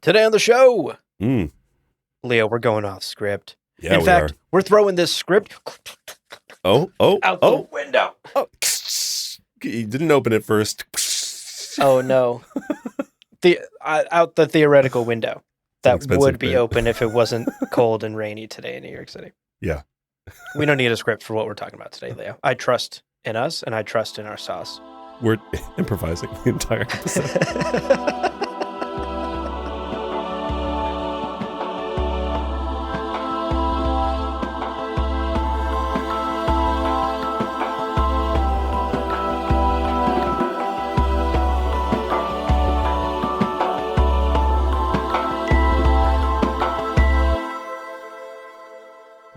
Today on the show, Mm. Leo, we're going off script. Yeah, In fact, we're throwing this script out the window. Oh, you didn't open it first. Oh no, out the theoretical window that would be open if it wasn't cold and rainy today in New York City. Yeah, we don't need a script for what we're talking about today, Leo. I trust in us and I trust in our sauce. We're improvising the entire episode.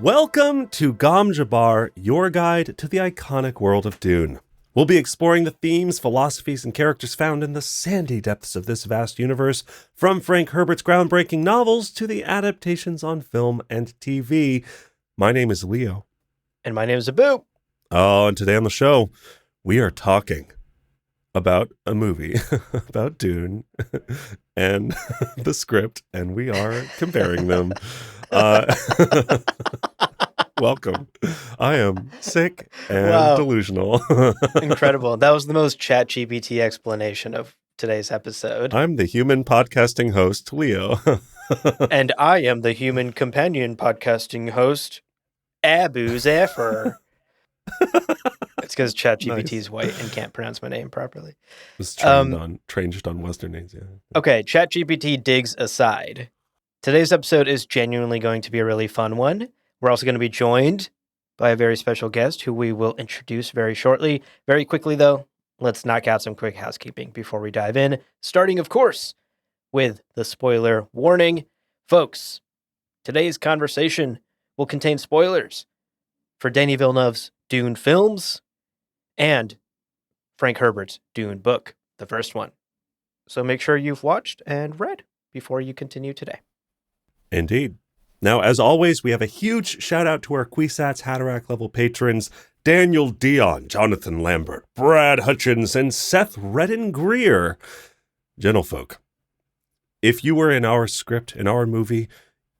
Welcome to Gom Jabbar, your guide to the iconic world of Dune. We'll be exploring the themes, philosophies, and characters found in the sandy depths of this vast universe, from Frank Herbert's groundbreaking novels to the adaptations on film and TV. My name is Leo. And my name is Abu. Oh, and today on the show, we are talking about a movie about Dune and the script, and we are comparing them. Welcome. I am sick and delusional. Incredible. That was the most ChatGPT explanation of today's episode. I'm the human podcasting host, Leo. And I am the human companion podcasting host, Abu Zafar. It's because ChatGPT is white and can't pronounce my name properly. Was trained on Western names, yeah. Okay, ChatGPT digs aside. Today's episode is genuinely going to be a really fun one. We're also going to be joined by a very special guest who we will introduce very shortly. Very quickly, though, let's knock out some quick housekeeping before we dive in. Starting, of course, with the spoiler warning. Folks, today's conversation will contain spoilers for Denis Villeneuve's Dune films and Frank Herbert's Dune book, the first one. So make sure you've watched and read before you continue today. Indeed. Now, as always, we have a huge shout out to our Kwisatz Haderach level patrons, Daniel Dion, Jonathan Lambert, Brad Hutchins, and Seth Redden-Greer. Gentlefolk, if you were in our script, in our movie,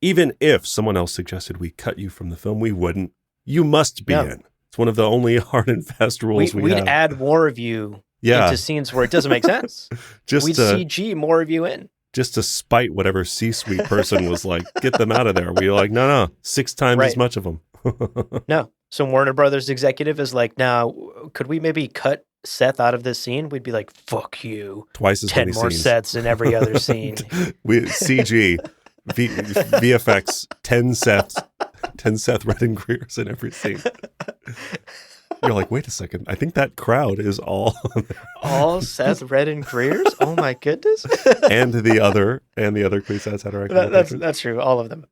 even if someone else suggested we cut you from the film, we wouldn't. You must be in. It's one of the only hard and fast rules we have. We'd add more of you into scenes where it doesn't make sense. We'd CG more of you in. Just to spite whatever C-suite person was like, get them out of there. We were like, no, 6 times as much of them. No. So Warner Brothers executive is like, now, could we maybe cut Seth out of this scene? We'd be like, fuck you. Twice as 10 many more scenes. Seths in every other scene. CG, VFX, 10 Seth Redden-Greers in every scene. You're like, wait a second. I think that crowd is all Seth Redden-Greers? Oh my goodness! and the other Kwisatz Haderach. That's true. All of them.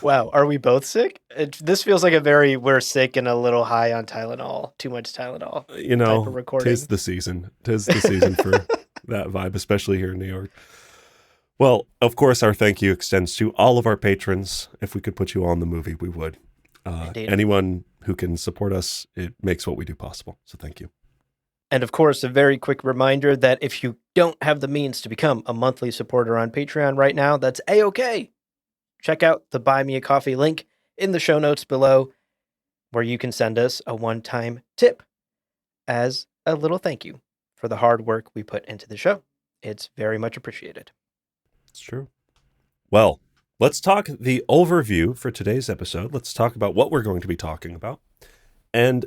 Wow, are we both sick? This feels like we're sick and a little high on Tylenol. Too much Tylenol. You know, tis the season. Tis the season for that vibe, especially here in New York. Well, of course, our thank you extends to all of our patrons. If we could put you on the movie, we would. Anyone who can support us, it makes what we do possible. So thank you. And of course, a very quick reminder that if you don't have the means to become a monthly supporter on Patreon right now, that's A-OK. Check out the Buy Me a Coffee link in the show notes below, where you can send us a one-time tip as a little thank you for the hard work we put into the show. It's very much appreciated. It's true. Well, let's talk the overview for today's episode. Let's talk about what we're going to be talking about. And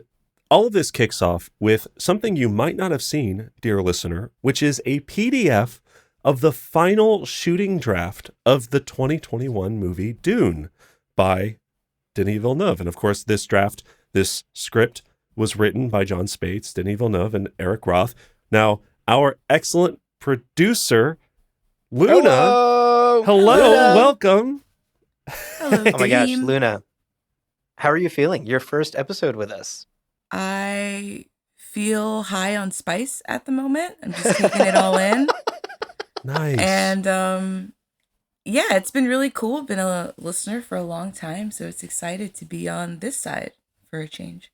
all of this kicks off with something you might not have seen, dear listener, which is a PDF of the final shooting draft of the 2021 movie Dune by Denis Villeneuve. And of course, this script was written by John Spates, Denis Villeneuve, and Eric Roth. Now, our excellent producer, Luna. Hello, Luna. Welcome. Hello, oh my gosh, Luna. How are you feeling? Your first episode with us. I feel high on spice at the moment. I'm just taking it all in. Nice. And it's been really cool. Been a listener for a long time, so it's excited to be on this side for a change.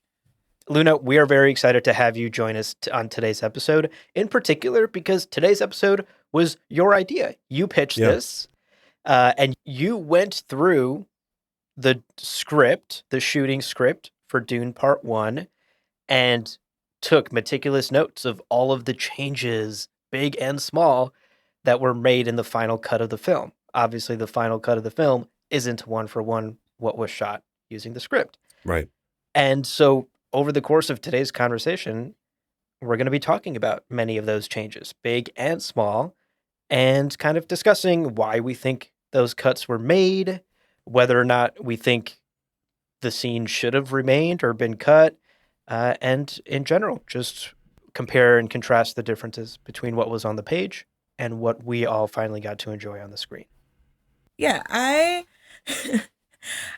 Luna, we are very excited to have you join us on today's episode, in particular because today's episode was your idea. You pitched Yeah. this, and you went through the script, the shooting script for Dune Part 1, and took meticulous notes of all of the changes, big and small, that were made in the final cut of the film. Obviously, the final cut of the film isn't one for one what was shot using the script. Right. And so over the course of today's conversation, we're going to be talking about many of those changes, big and small, and kind of discussing why we think those cuts were made, whether or not we think the scene should have remained or been cut, and in general, just compare and contrast the differences between what was on the page and what we all finally got to enjoy on the screen. Yeah, I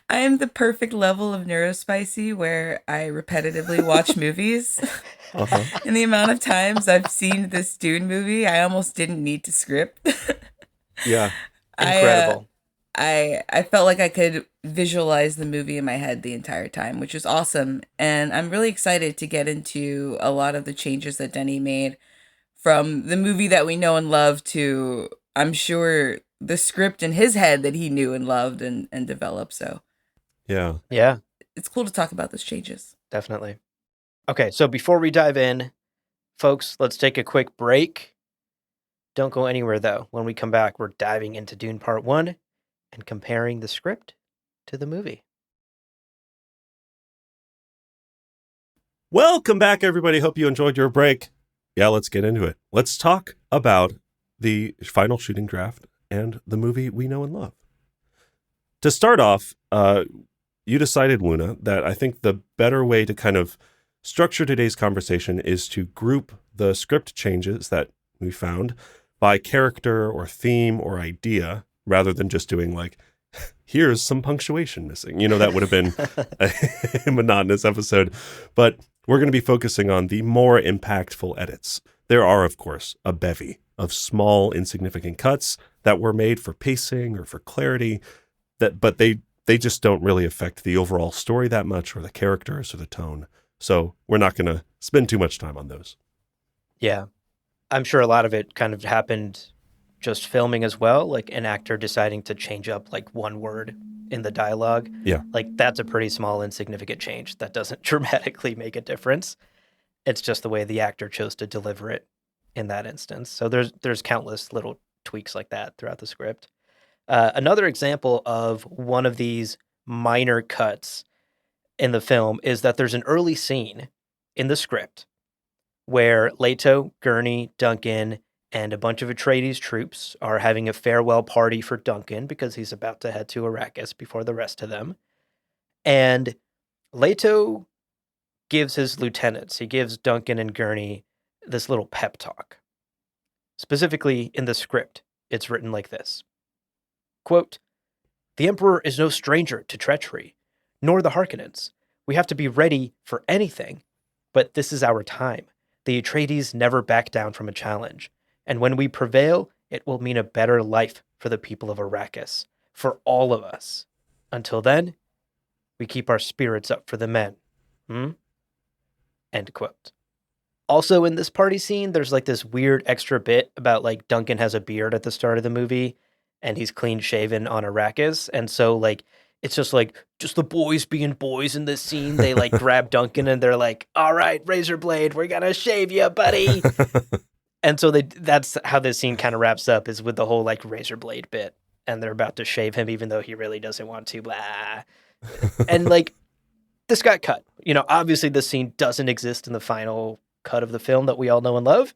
I am the perfect level of neurospicy where I repetitively watch movies. Uh-huh. And the amount of times I've seen this Dune movie, I almost didn't need to script. Yeah. Incredible. I felt like I could visualize the movie in my head the entire time, which is awesome. And I'm really excited to get into a lot of the changes that Denny made from the movie that we know and love to, I'm sure, the script in his head that he knew and loved and developed. So Yeah. Yeah, it's cool to talk about those changes. definitely. Okay, so before we dive in, folks, let's take a quick break. Don't go anywhere, though. When we come back, we're diving into Dune Part 1 and comparing the script to the movie. Welcome back, everybody. Hope you enjoyed your break. Yeah, let's get into it. Let's talk about the final shooting draft and the movie we know and love. To start off, you decided, Luna, that I think the better way to kind of structure today's conversation is to group the script changes that we found by character or theme or idea, rather than just doing like, here's some punctuation missing. You know, that would have been a monotonous episode. But we're going to be focusing on the more impactful edits. There are, of course, a bevy of small, insignificant cuts that were made for pacing or for clarity, but they just don't really affect the overall story that much, or the characters or the tone. So we're not going to spend too much time on those. Yeah. I'm sure a lot of it kind of happened just filming as well, like an actor deciding to change up like one word in the dialogue. Yeah. Like that's a pretty small, insignificant change that doesn't dramatically make a difference. It's just the way the actor chose to deliver it in that instance. So there's countless little tweaks like that throughout the script. Another example of one of these minor cuts in the film is that there's an early scene in the script where Leto, Gurney, Duncan, and a bunch of Atreides troops are having a farewell party for Duncan because he's about to head to Arrakis before the rest of them. And Leto gives his lieutenants, he gives Duncan and Gurney this little pep talk. Specifically in the script, it's written like this. Quote, "The Emperor is no stranger to treachery, nor the Harkonnens. We have to be ready for anything, but this is our time. The Atreides never back down from a challenge, and when we prevail, it will mean a better life for the people of Arrakis, for all of us. Until then, we keep our spirits up for the men. End quote. Also in this party scene, there's like this weird extra bit about like Duncan has a beard at the start of the movie and he's clean shaven on Arrakis. And so like, it's just the boys being boys in this scene. They like grab Duncan and they're like, all right, razor blade, we're going to shave you, buddy. And so that's how this scene kind of wraps up, is with the whole like razor blade bit. And they're about to shave him even though he really doesn't want to. Blah. And like, this got cut. You know, obviously this scene doesn't exist in the final cut of the film that we all know and love.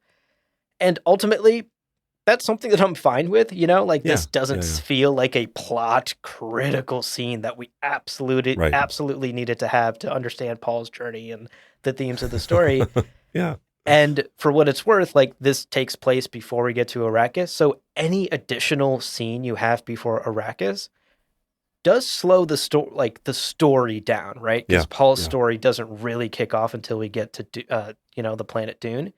And ultimately, that's something that I'm fine with, you know? Like, this doesn't feel like a plot critical scene that we absolutely needed to have to understand Paul's journey and the themes of the story. Yeah. And for what it's worth, like, this takes place before we get to Arrakis. So any additional scene you have before Arrakis does slow the story down, right? Because Paul's story doesn't really kick off until we get to, the planet Dune.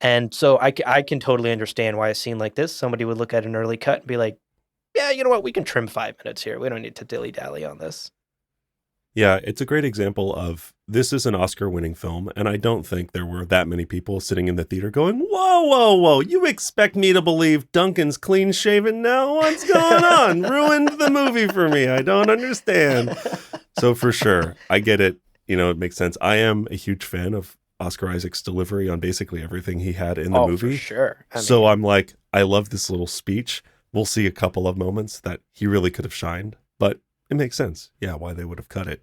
And so I can totally understand why a scene like this, somebody would look at an early cut and be like, yeah, you know what? We can trim 5 minutes here. We don't need to dilly-dally on this. Yeah, it's a great example of this is an Oscar-winning film, and I don't think there were that many people sitting in the theater going, whoa, whoa, whoa, you expect me to believe Duncan's clean-shaven now? What's going on? Ruined the movie for me. I don't understand. So for sure, I get it. You know, it makes sense. I am a huge fan of Oscar Isaac's delivery on basically everything he had in the movie. For sure. So I'm like, I love this little speech. We'll see a couple of moments that he really could have shined, but it makes sense. Yeah, why they would have cut it.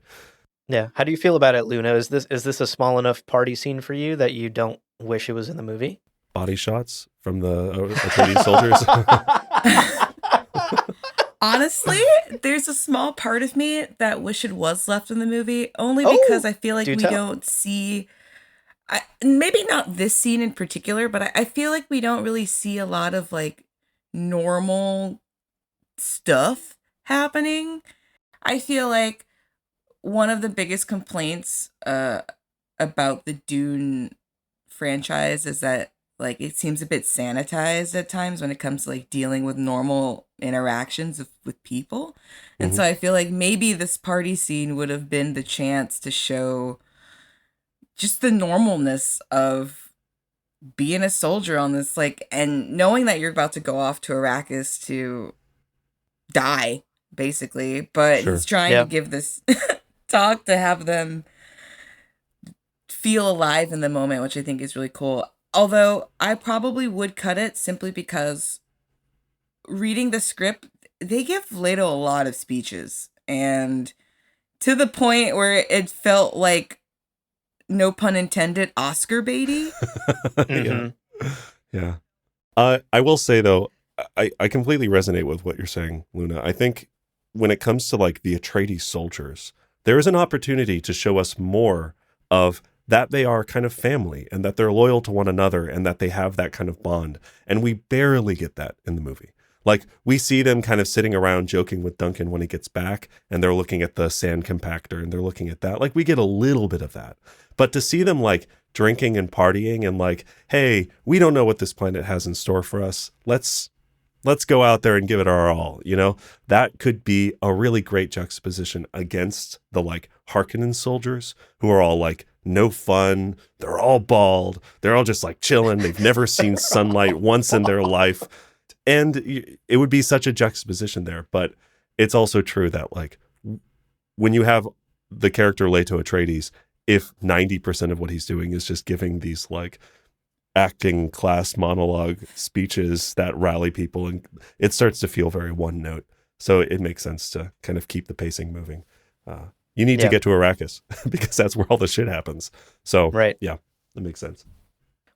Yeah. How do you feel about it, Luna? Is this a small enough party scene for you that you don't wish it was in the movie? Body shots from the Atreides soldiers. Honestly, there's a small part of me that wish it was left in the movie, only because I feel like we don't see, maybe not this scene in particular, but I feel like we don't really see a lot of like normal stuff happening. I feel like one of the biggest complaints about the Dune franchise is that like it seems a bit sanitized at times when it comes to like dealing with normal interactions with people. And so I feel like maybe this party scene would have been the chance to show just the normalness of being a soldier on this, like, and knowing that you're about to go off to Arrakis to die, basically, but he's trying to give this talk to have them feel alive in the moment, which I think is really cool. Although I probably would cut it simply because reading the script, they give Leto a lot of speeches, and to the point where it felt like, no pun intended, Oscar baity. Yeah. I will say though, I completely resonate with what you're saying, Luna. I think when it comes to like the Atreides soldiers, there is an opportunity to show us more of that they are kind of family and that they're loyal to one another and that they have that kind of bond. And we barely get that in the movie. Like we see them kind of sitting around joking with Duncan when he gets back and they're looking at the sand compactor and they're looking at that. Like we get a little bit of that. But to see them like drinking and partying and like, hey, we don't know what this planet has in store for us. Let's go out there and give it our all, you know? That could be a really great juxtaposition against the like Harkonnen soldiers who are all like no fun. They're all bald. They're all just like chilling. They've never seen sunlight once in their life. And it would be such a juxtaposition there. But it's also true that like when you have the character Leto Atreides, if 90% of what he's doing is just giving these like acting class monologue speeches that rally people, and it starts to feel very one note. So it makes sense to kind of keep the pacing moving. You need to get to Arrakis because that's where all the shit happens. So yeah, that makes sense.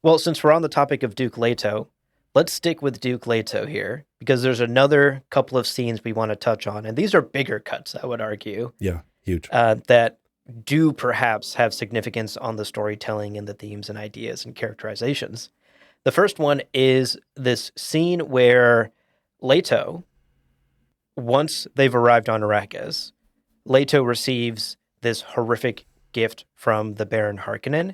Well, since we're on the topic of Duke Leto, let's stick with Duke Leto here because there's another couple of scenes we want to touch on. And these are bigger cuts, I would argue. Yeah, huge. That do perhaps have significance on the storytelling and the themes and ideas and characterizations. The first one is this scene where Leto, once they've arrived on Arrakis, Leto receives this horrific gift from the Baron Harkonnen.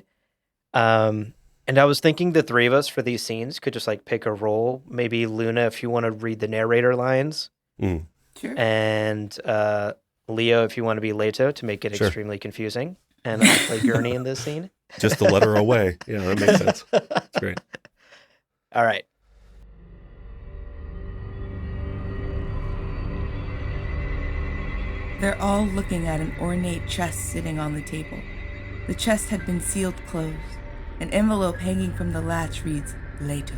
And I was thinking the three of us for these scenes could just like pick a role. Maybe Luna, if you want to read the narrator lines. Sure. And Leo, if you want to be Leto to make it extremely confusing. And I'll play Gurney in this scene. Just the letter away. Yeah, that makes sense. That's great. All right. They're all looking at an ornate chest sitting on the table. The chest had been sealed closed. An envelope hanging from the latch reads, Leto.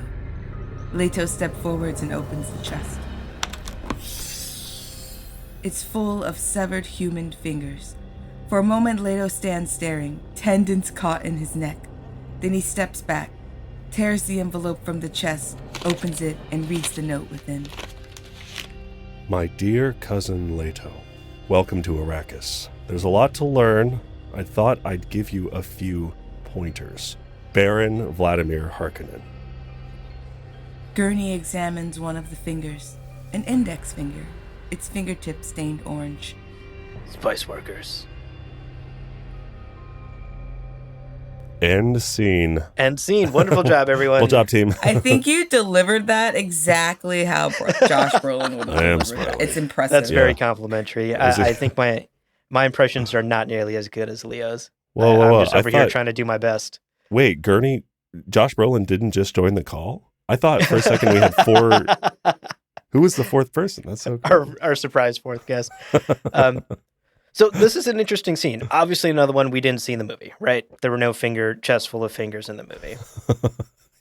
Leto steps forwards and opens the chest. It's full of severed human fingers. For a moment, Leto stands staring, tendons caught in his neck. Then he steps back, tears the envelope from the chest, opens it, and reads the note within. My dear cousin Leto, welcome to Arrakis. There's a lot to learn. I thought I'd give you a few pointers. Baron Vladimir Harkonnen. Gurney examines one of the fingers, an index finger, its fingertip stained orange. Spice workers. End scene. End scene. Wonderful job, everyone. Well job, team. I think you delivered that exactly how Josh Brolin would have delivered it. It's impressive. That's very complimentary. I think my impressions are not nearly as good as Leo's. Whoa. I'm just I over here thought, trying to do my best. wait, Gurney, Josh Brolin didn't just join the call? I thought for a second we had 4. Who was the 4th person? That's so cool. Our surprise 4th guest. So this is an interesting scene. Obviously, another one we didn't see in the movie, right? There were no chest full of fingers in the movie.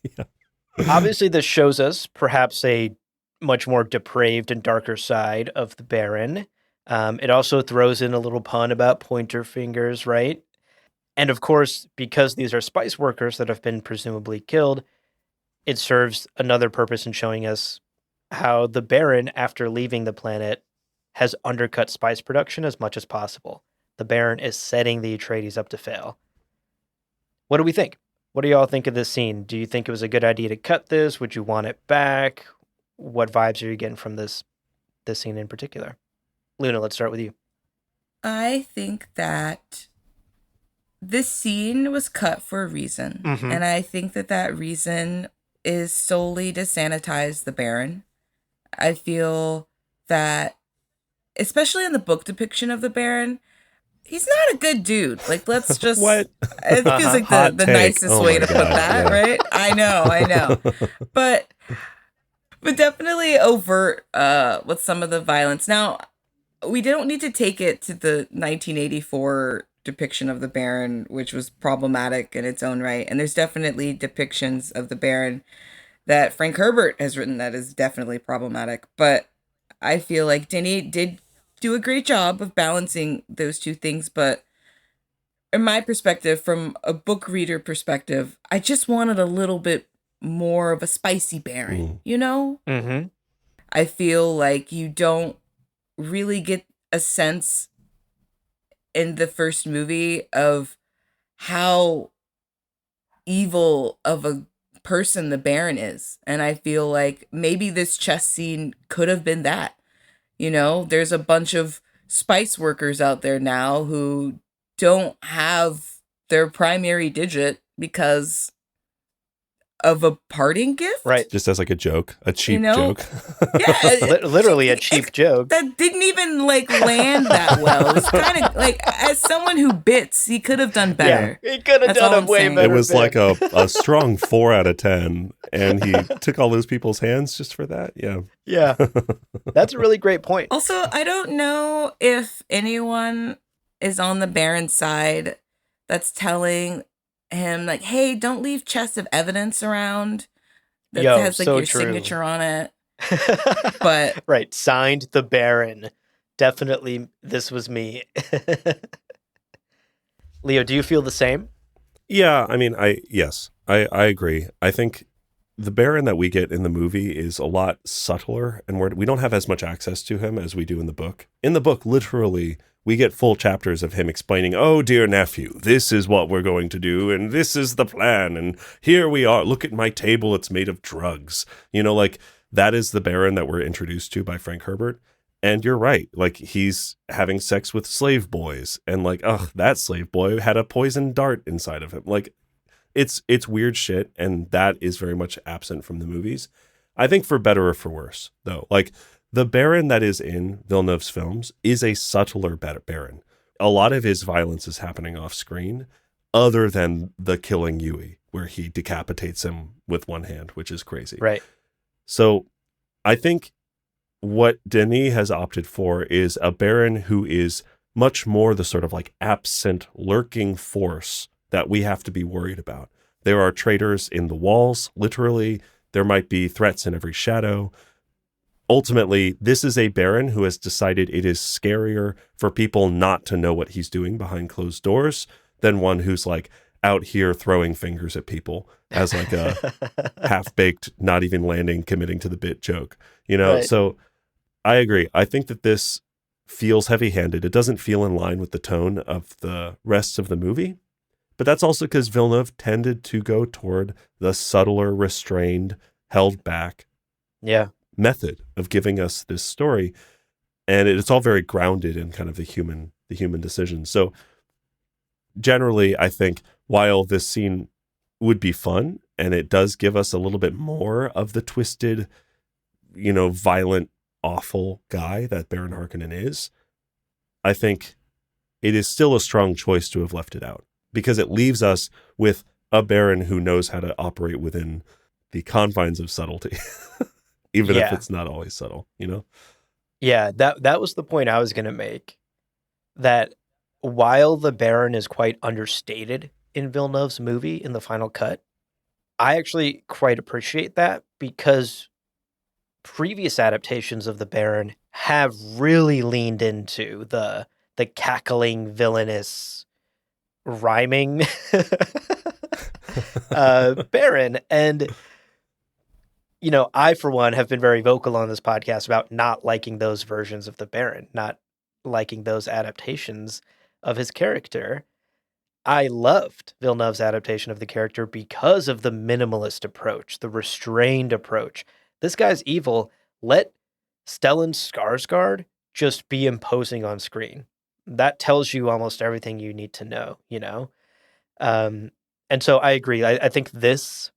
Yeah. Obviously, this shows us perhaps a much more depraved and darker side of the Baron. It also throws in a little pun about pointer fingers, right? And of course, because these are spice workers that have been presumably killed, it serves another purpose in showing us how the Baron, after leaving the planet, has undercut spice production as much as possible. The Baron is setting the Atreides up to fail. What do we think? What do y'all think of this scene? Do you think it was a good idea to cut this? Would you want it back? What vibes are you getting from this scene in particular? Luna, let's start with you. I think that this scene was cut for a reason. Mhm. And I think that reason is solely to sanitize the Baron. I feel that, especially in the book depiction of the Baron, he's not a good dude. Like, let's just... What? It feels like Hot the take. nicest Oh way my to put God, that, yeah. right? I know. But definitely overt with some of the violence. Now, we don't need to take it to the 1984 depiction of the Baron, which was problematic in its own right. And there's definitely depictions of the Baron that Frank Herbert has written that is definitely problematic. But I feel like Denny did do a great job of balancing those two things. But in my perspective, from a book reader perspective, I just wanted a little bit more of a spicy Baron, you know? Mm-hmm. I feel like you don't really get a sense in the first movie of how evil of a person the Baron is. And I feel like maybe this chess scene could have been that. You know, there's a bunch of spice workers out there now who don't have their primary digit because of a parting gift. Right. Just as like a joke, a cheap know? joke. Yeah. Literally a cheap joke. That didn't even like land that well. It was kind of like, as someone who bits, he could have done better. Yeah, he could have That's all done a I'm way saying. better. It was bit. like a strong 4 out of 10, and he took all those people's hands just for that. Yeah. Yeah. That's a really great point. Also, I don't know if anyone is on the Baron's side that's telling him, like, hey, don't leave chests of evidence around that Yo, has like so your true. signature on it. But right, signed the Baron. Definitely, this was me. Leo, do you feel the same? Yeah, I mean, I agree. I think the Baron that we get in the movie is a lot subtler, and we don't have as much access to him as we do in the book. In the book, literally, we get full chapters of him explaining, oh, dear nephew, this is what we're going to do, and this is the plan, and here we are. Look at my table. It's made of drugs. You know, like, that is the Baron that we're introduced to by Frank Herbert. And you're right. Like, he's having sex with slave boys, and like, ugh, that slave boy had a poison dart inside of him. Like, it's weird shit, and that is very much absent from the movies. I think for better or for worse, though. Like, the Baron that is in Villeneuve's films is a subtler Baron. A lot of his violence is happening off screen, other than the killing Yui, where he decapitates him with one hand, which is crazy. Right. So I think what Denis has opted for is a Baron who is much more the sort of like absent, lurking force that we have to be worried about. There are traitors in the walls, literally. There might be threats in every shadow. Ultimately, this is a Baron who has decided it is scarier for people not to know what he's doing behind closed doors than one who's like out here throwing fingers at people as like a half-baked, not even landing, committing to the bit joke. You know, Right. So I agree. I think that this feels heavy-handed. It doesn't feel in line with the tone of the rest of the movie. But that's also because Villeneuve tended to go toward the subtler, restrained, held back Yeah. method of giving us this story. And it's all very grounded in kind of the human decision. So generally, I think while this scene would be fun, and it does give us a little bit more of the twisted, you know, violent, awful guy that Baron Harkonnen is, I think it is still a strong choice to have left it out. because it leaves us with a Baron who knows how to operate within the confines of subtlety, even if Yeah. it's not always subtle, you know? Yeah, that was the point I was going to make. That while the Baron is quite understated in Villeneuve's movie in the final cut, I actually quite appreciate that because previous adaptations of the Baron have really leaned into the cackling villainous rhyming Baron. And I for one have been very vocal on this podcast about not liking those versions of the Baron, not liking those adaptations of his character. I loved Villeneuve's adaptation of the character because of the minimalist approach, the restrained approach. This guy's evil. Let Stellan Skarsgård just be imposing on screen. That tells you almost everything you need to know. And so I agree. I think this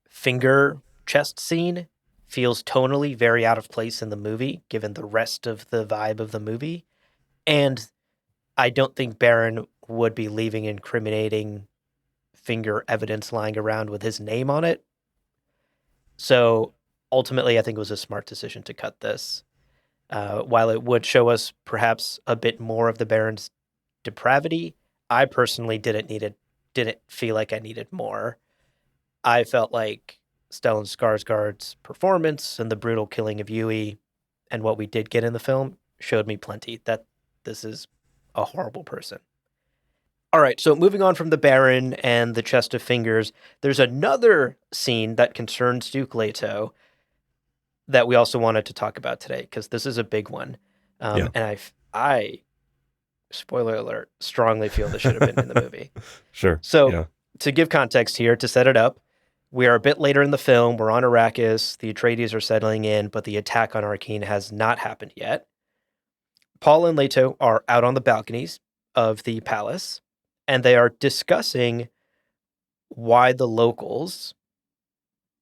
finger chest scene feels tonally very out of place in the movie, given the rest of the vibe of the movie. And I don't think Baron would be leaving incriminating finger evidence lying around with his name on it. So ultimately, I think it was a smart decision to cut this. While it would show us perhaps a bit more of the Baron's depravity, I personally didn't feel like I needed more. I felt like Stellan Skarsgård's performance and the brutal killing of Yui and what we did get in the film showed me plenty that this is a horrible person. All right, so moving on from the Baron and the chest of fingers, there's another scene that concerns Duke Leto that we also wanted to talk about today, because this is a big one. Yeah. And I, spoiler alert, strongly feel this should have been in the movie. Sure. So yeah. To give context here, to set it up, we are a bit later in the film. We're on Arrakis. The Atreides are settling in, but the attack on Arrakeen has not happened yet. Paul and Leto are out on the balconies of the palace, and they are discussing why the locals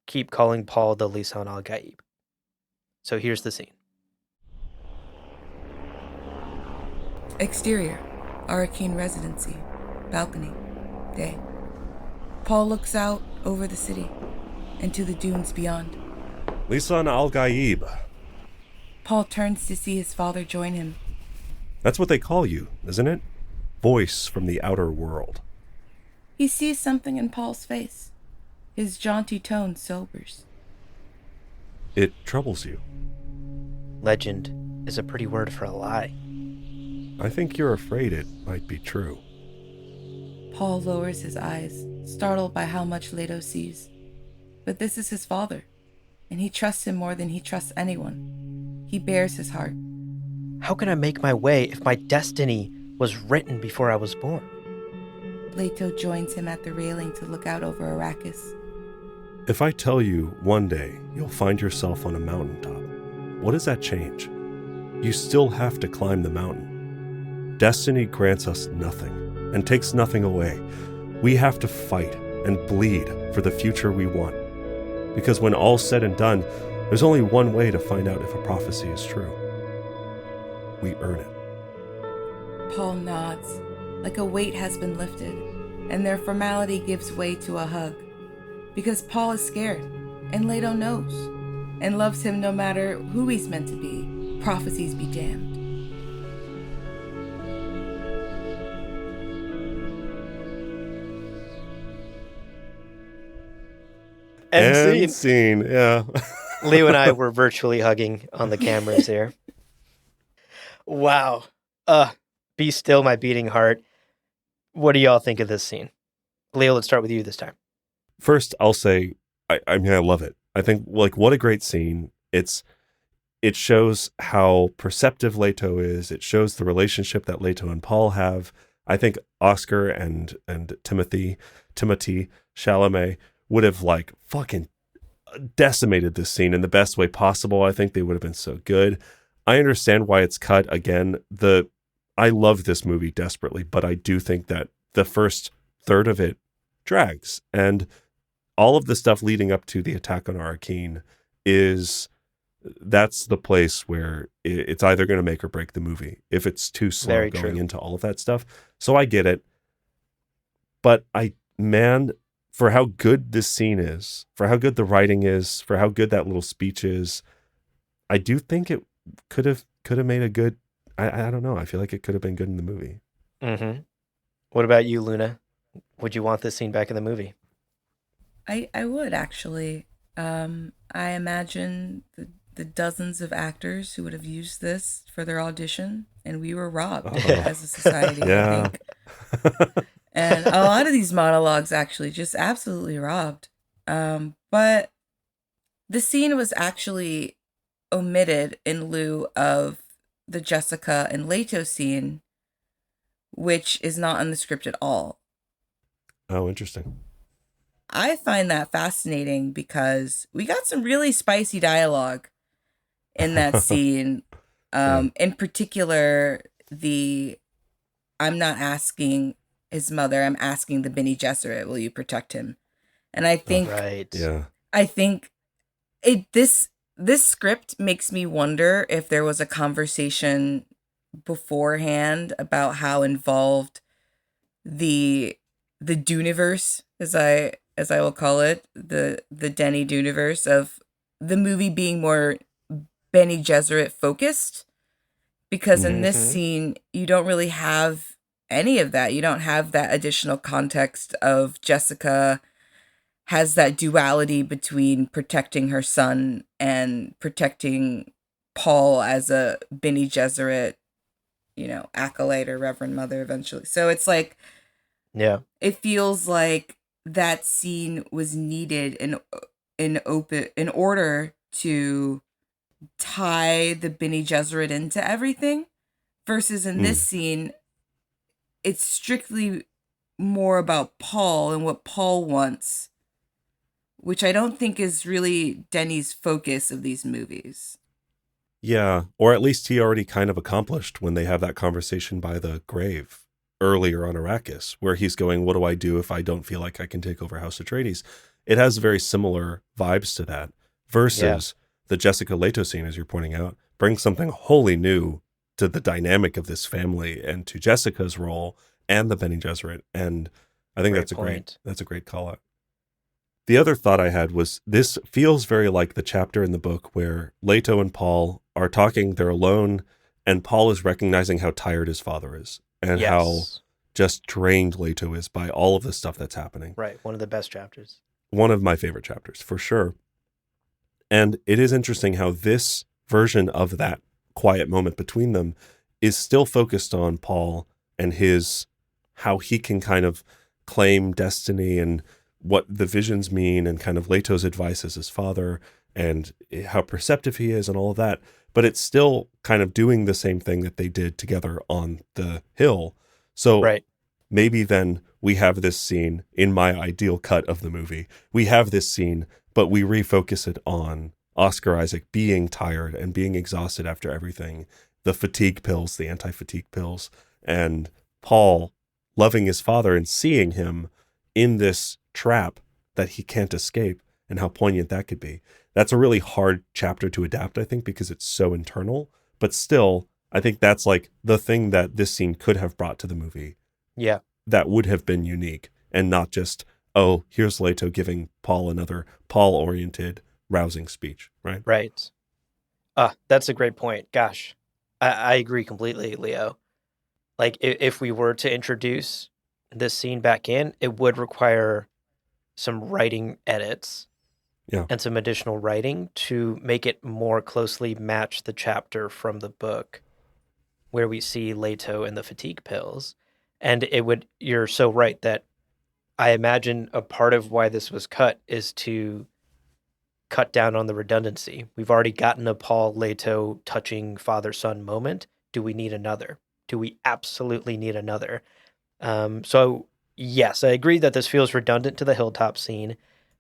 keep calling Paul the Lisan al-Gaib. So here's the scene. Exterior, Arrakeen residency, balcony, day. Paul looks out over the city and to the dunes beyond. Lisan al-Gaib. Paul turns to see his father join him. That's what they call you, isn't it? Voice from the outer world. He sees something in Paul's face. His jaunty tone sobers. It troubles you. Legend is a pretty word for a lie. I think you're afraid it might be true. Paul lowers his eyes, startled by how much Leto sees. But this is his father, and he trusts him more than he trusts anyone. He bears his heart. How can I make my way if my destiny was written before I was born? Leto joins him at the railing to look out over Arrakis. If I tell you one day you'll find yourself on a mountaintop, what does that change? You still have to climb the mountain. Destiny grants us nothing and takes nothing away. We have to fight and bleed for the future we want. Because when all's said and done, there's only one way to find out if a prophecy is true. We earn it. Paul nods, like a weight has been lifted, and their formality gives way to a hug. Because Paul is scared, and Leto knows, and loves him no matter who he's meant to be. Prophecies be damned. End scene, yeah. Leo and I were virtually hugging on the cameras here. Wow. Be still, my beating heart. What do y'all think of this scene? Leo, let's start with you this time. First, I'll say, I mean, I love it. I think, like, what a great scene. It shows how perceptive Leto is. It shows the relationship that Leto and Paul have. I think Oscar and Timothée Chalamet would have, like, fucking decimated this scene in the best way possible. I think they would have been so good. I understand why it's cut. Again, I love this movie desperately, but I do think that the first third of it drags. And all of the stuff leading up to the attack on Arrakeen that's the place where it's either going to make or break the movie if it's too slow Very going true. into all of that stuff. So I get it. But man, for how good this scene is, for how good the writing is, for how good that little speech is, I do think it could have made a good. I don't know. I feel like it could have been good in the movie. Mm-hmm. What about you, Luna? Would you want this scene back in the movie? I would actually. I imagine the dozens of actors who would have used this for their audition, and we were robbed Oh. as a society, I Yeah. think. And a lot of these monologues actually just absolutely robbed. But the scene was actually omitted in lieu of the Jessica and Leto scene, which is not in the script at all. Oh, interesting. I find that fascinating because we got some really spicy dialogue in that scene. Yeah. In particular, I'm not asking his mother, I'm asking the Bene Gesserit, will you protect him? And I think Right. Yeah. this script makes me wonder if there was a conversation beforehand about how involved the Duneverse, as I will call it, the Denny Duneverse, of the movie being more Bene Gesserit focused, because in this Mhm. scene you don't really have any of that. You don't have that additional context of Jessica has that duality between protecting her son and protecting Paul as a Bene Gesserit, acolyte or Reverend Mother eventually. So it's like, Yeah. it feels like that scene was needed in order to tie the Bene Gesserit into everything, versus in this scene it's strictly more about Paul and what Paul wants, which I don't think is really Denny's focus of these movies. Yeah, or at least he already kind of accomplished when they have that conversation by the grave earlier on Arrakis, where he's going, what do I do if I don't feel like I can take over House Atreides? It has very similar vibes to that, versus the Jessica Leto scene, as you're pointing out, brings something wholly new to the dynamic of this family and to Jessica's role and the Bene Gesserit. And I think Great that's point. a great call out. The other thought I had was this feels very like the chapter in the book where Leto and Paul are talking, they're alone, and Paul is recognizing how tired his father is and how Yes. just drained Leto is by all of the stuff that's happening. Right. One of the best chapters. One of my favorite chapters, for sure. And it is interesting how this version of that quiet moment between them is still focused on Paul and how he can kind of claim destiny and what the visions mean, and kind of Leto's advice as his father and how perceptive he is and all of that. But it's still kind of doing the same thing that they did together on the hill. So Right. maybe then we have this scene in my ideal cut of the movie. We have this scene, but we refocus it on Oscar Isaac being tired and being exhausted after everything, the fatigue pills, the anti-fatigue pills, and Paul loving his father and seeing him in this trap that he can't escape, and how poignant that could be. That's a really hard chapter to adapt, I think, because it's so internal, but still, I think that's like the thing that this scene could have brought to the movie Yeah. that would have been unique, and not just, oh, here's Leto giving Paul another Paul-oriented, rousing speech, right? Right. That's a great point. Gosh, I agree completely, Leo. Like, if we were to introduce this scene back in, it would require some writing edits Yeah. and some additional writing to make it more closely match the chapter from the book where we see Leto and the fatigue pills. And you're so right that I imagine a part of why this was cut is to cut down on the redundancy. We've already gotten a Paul Leto touching father-son moment. Do we need another? Do we absolutely need another? So yes, I agree that this feels redundant to the hilltop scene,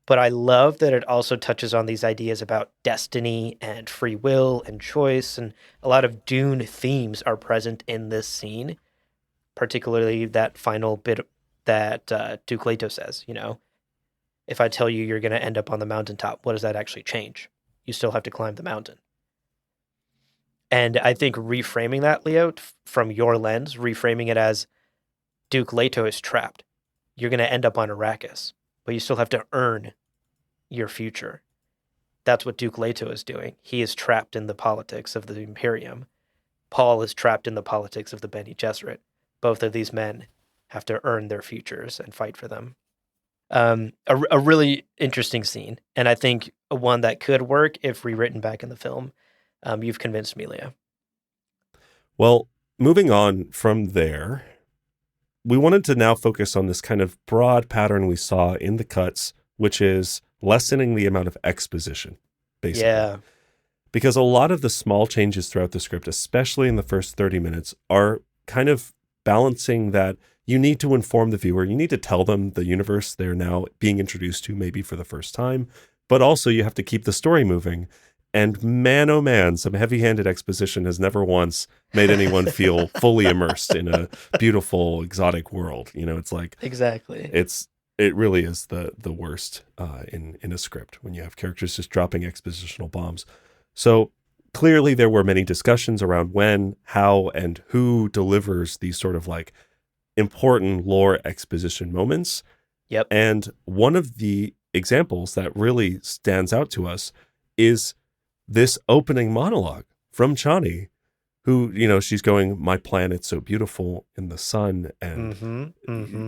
but I love that it also touches on these ideas about destiny and free will and choice, and a lot of Dune themes are present in this scene, particularly that final bit that Duke Leto says, if I tell you you're going to end up on the mountaintop, what does that actually change? You still have to climb the mountain. And I think reframing that, Leo, from your lens, reframing it as Duke Leto is trapped. you're going to end up on Arrakis, but you still have to earn your future. That's what Duke Leto is doing. He is trapped in the politics of the Imperium. Paul is trapped in the politics of the Bene Gesserit. Both of these men have to earn their futures and fight for them. A really interesting scene, and I think one that could work if rewritten back in the film. You've convinced me, Leah. Well, moving on from there, we wanted to now focus on this kind of broad pattern we saw in the cuts, which is lessening the amount of exposition, basically. Yeah. Because a lot of the small changes throughout the script, especially in the first 30 minutes, are kind of balancing that you need to inform the viewer. You need to tell them the universe they're now being introduced to maybe for the first time, but also you have to keep the story moving. And man, oh man, some heavy-handed exposition has never once made anyone feel fully immersed in a beautiful, exotic world. You know, it's like... Exactly. It really is the worst in a script when you have characters just dropping expositional bombs. So clearly there were many discussions around when, how, and who delivers these sort of like important lore exposition moments. Yep. And one of the examples that really stands out to us is this opening monologue from Chani, who, you know, she's going, my planet's so beautiful in the sun, and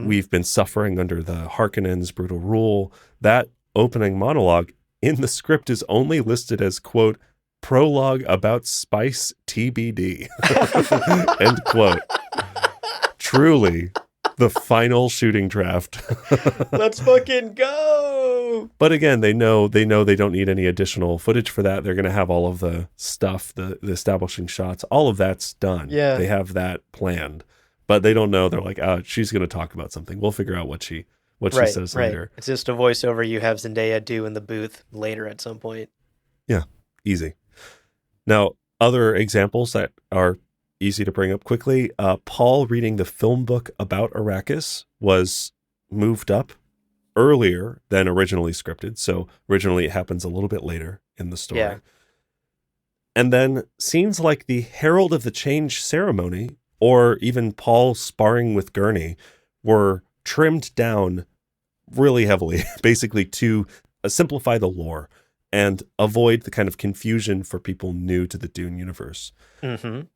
we've been suffering under the Harkonnens' brutal rule. That opening monologue in the script is only listed as, quote, prologue about spice TBD, end quote. Truly the final shooting draft. Let's fucking go. But again, they know they don't need any additional footage for that. They're going to have all of the stuff, the establishing shots, all of that's done. Yeah. They have that planned, but they don't know. They're like, she's going to talk about something. We'll figure out what she says later. It's just a voiceover you have Zendaya do in the booth later at some point. Yeah, easy. Now, other examples that are easy to bring up quickly. Paul reading the film book about Arrakis was moved up earlier than originally scripted. So originally it happens a little bit later in the story. Yeah. And then scenes like the Herald of the Change ceremony, or even Paul sparring with Gurney, were trimmed down really heavily, basically to simplify the lore and avoid the kind of confusion for people new to the Dune universe. Mm-hmm.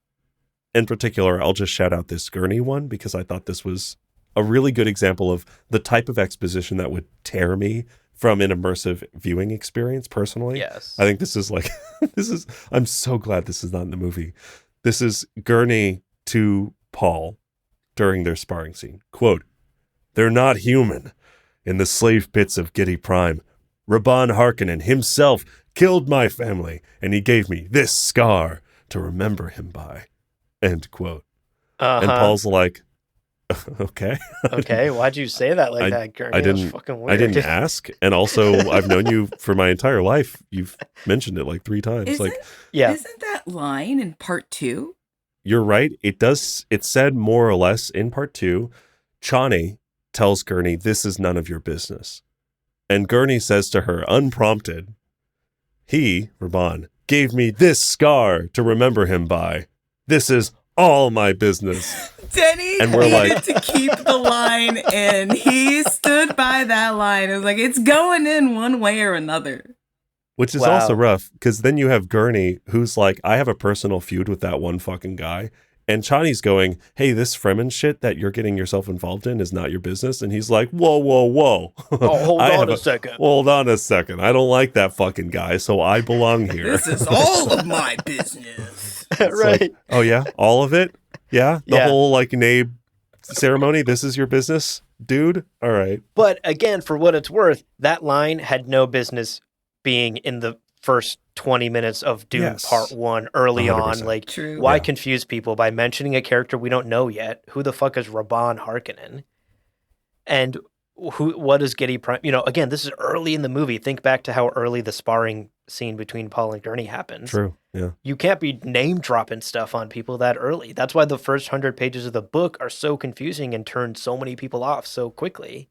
In particular, I'll just shout out this Gurney one because I thought this was a really good example of the type of exposition that would tear me from an immersive viewing experience personally. Yes. I think this is like, I'm so glad this is not in the movie. This is Gurney to Paul during their sparring scene. Quote, "They're not human. In the slave pits of Giedi Prime, Rabban Harkonnen himself killed my family, and he gave me this scar to remember him by." End quote. And Paul's like, okay. Okay, why'd you say that like that, Gurney? I didn't. That's fucking weird. I didn't ask, and also I've known you for my entire life. You've mentioned it like 3 times. Isn't that line in part 2? You're right. It does. It said more or less in part 2. Chani tells Gurney, "This is none of your business," and Gurney says to her, unprompted, "He, Rabban, gave me this scar to remember him by. This is all my business." Denny and we're needed like, to keep the line in. He stood by that line. It was like, it's going in one way or another. Which is also rough, because then you have Gurney, who's like, I have a personal feud with that one fucking guy. And Chani's going, hey, this Fremen shit that you're getting yourself involved in is not your business. And he's like, whoa. Oh, hold on a second. Hold on a second. I don't like that fucking guy, so I belong here. This is all of my business. Right. Like, oh, yeah? All of it? Yeah? The whole, like, Nabe ceremony? This is your business, dude? All right. But again, for what it's worth, that line had no business being in the first 20 minutes of Dune Part 1 early 100%. on. Like, True. why confuse people by mentioning a character we don't know yet? Who the fuck is Rabban Harkonnen? And what is Giedi Prime? You know, again, this is early in the movie. Think back to how early the sparring scene between Paul and Gurney happens. True, yeah. You can't be name dropping stuff on people that early. That's why the first 100 pages of the book are so confusing and turn so many people off so quickly.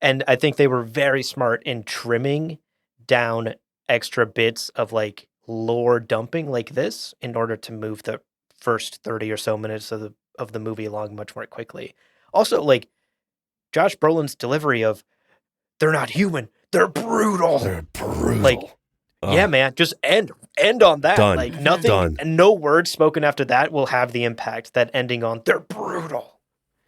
And I think they were very smart in trimming down extra bits of like lore dumping like this in order to move the first 30 or so minutes of the movie along much more quickly. Also, like, Josh Brolin's delivery of, they're not human, they're brutal. They're brutal. Like, yeah, man, just end on that. Done. Like, nothing, Done. and no words spoken after that will have the impact that ending on, they're brutal.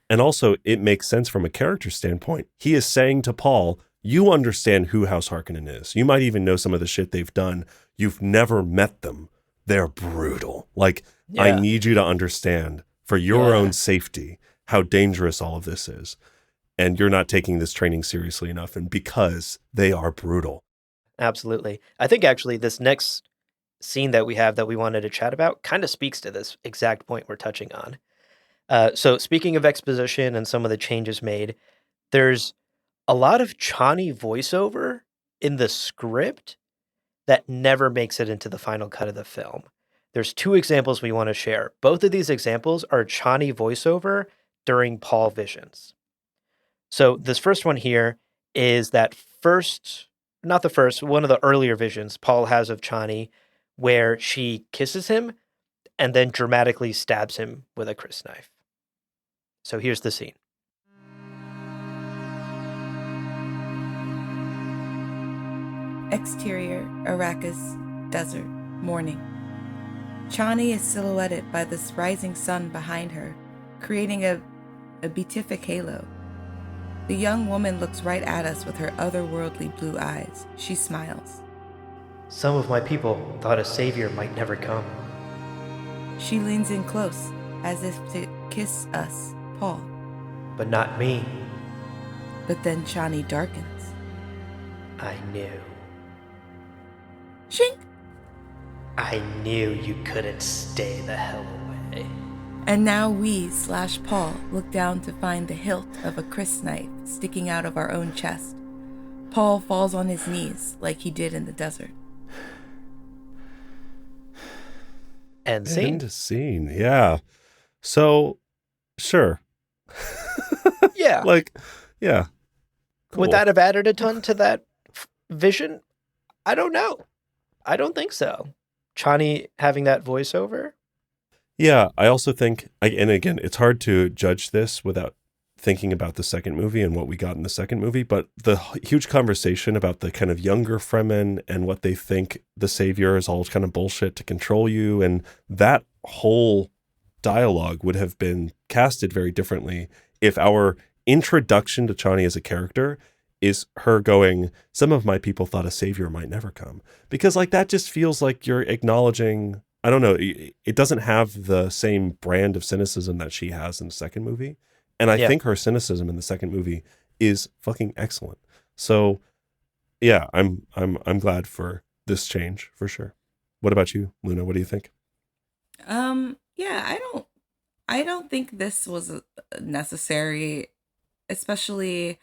And also, it makes sense from a character standpoint. He is saying to Paul, you understand who House Harkonnen is. You might even know some of the shit they've done. You've never met them. They're brutal. Like, Yeah. I need you to understand for your own safety how dangerous all of this is. And you're not taking this training seriously enough. And because they are brutal. Absolutely. I think actually this next scene that we have that we wanted to chat about kind of speaks to this exact point we're touching on. So speaking of exposition and some of the changes made, there's a lot of Chani voiceover in the script that never makes it into the final cut of the film. There's 2 examples we want to share. Both of these examples are Chani voiceover during Paul visions. So this first one here is that one of the earlier visions Paul has of Chani, where she kisses him and then dramatically stabs him with a crysknife. So here's the scene. Exterior, Arrakis, desert, morning. Chani is silhouetted by this rising sun behind her, creating a beatific halo. The young woman looks right at us with her otherworldly blue eyes. She smiles. Some of my people thought a savior might never come. She leans in close, as if to kiss us, Paul. But not me. But then Chani darkens. I knew. Shink! I knew you couldn't stay the hell away. And now we/Paul look down to find the hilt of a crysknife sticking out of our own chest. Paul falls on his knees like he did in the desert. End scene. End scene. Yeah. So, sure. Yeah. Like, yeah. Cool. Would that have added a ton to that vision? I don't know. I don't think so. Chani having that voiceover? Yeah, I also think, and again, it's hard to judge this without thinking about the second movie and what we got in the second movie, but the huge conversation about the kind of younger Fremen and what they think the savior is all kind of bullshit to control you, and that whole dialogue would have been casted very differently if our introduction to Chani as a character is her going, some of my people thought a savior might never come. Because like that just feels like you're acknowledging, I don't know, it doesn't have the same brand of cynicism that she has in the second movie. And I think her cynicism in the second movie is fucking excellent. So yeah, I'm glad for this change for sure. What about you, Luna? What do you think? Yeah, I don't think this was necessary, especially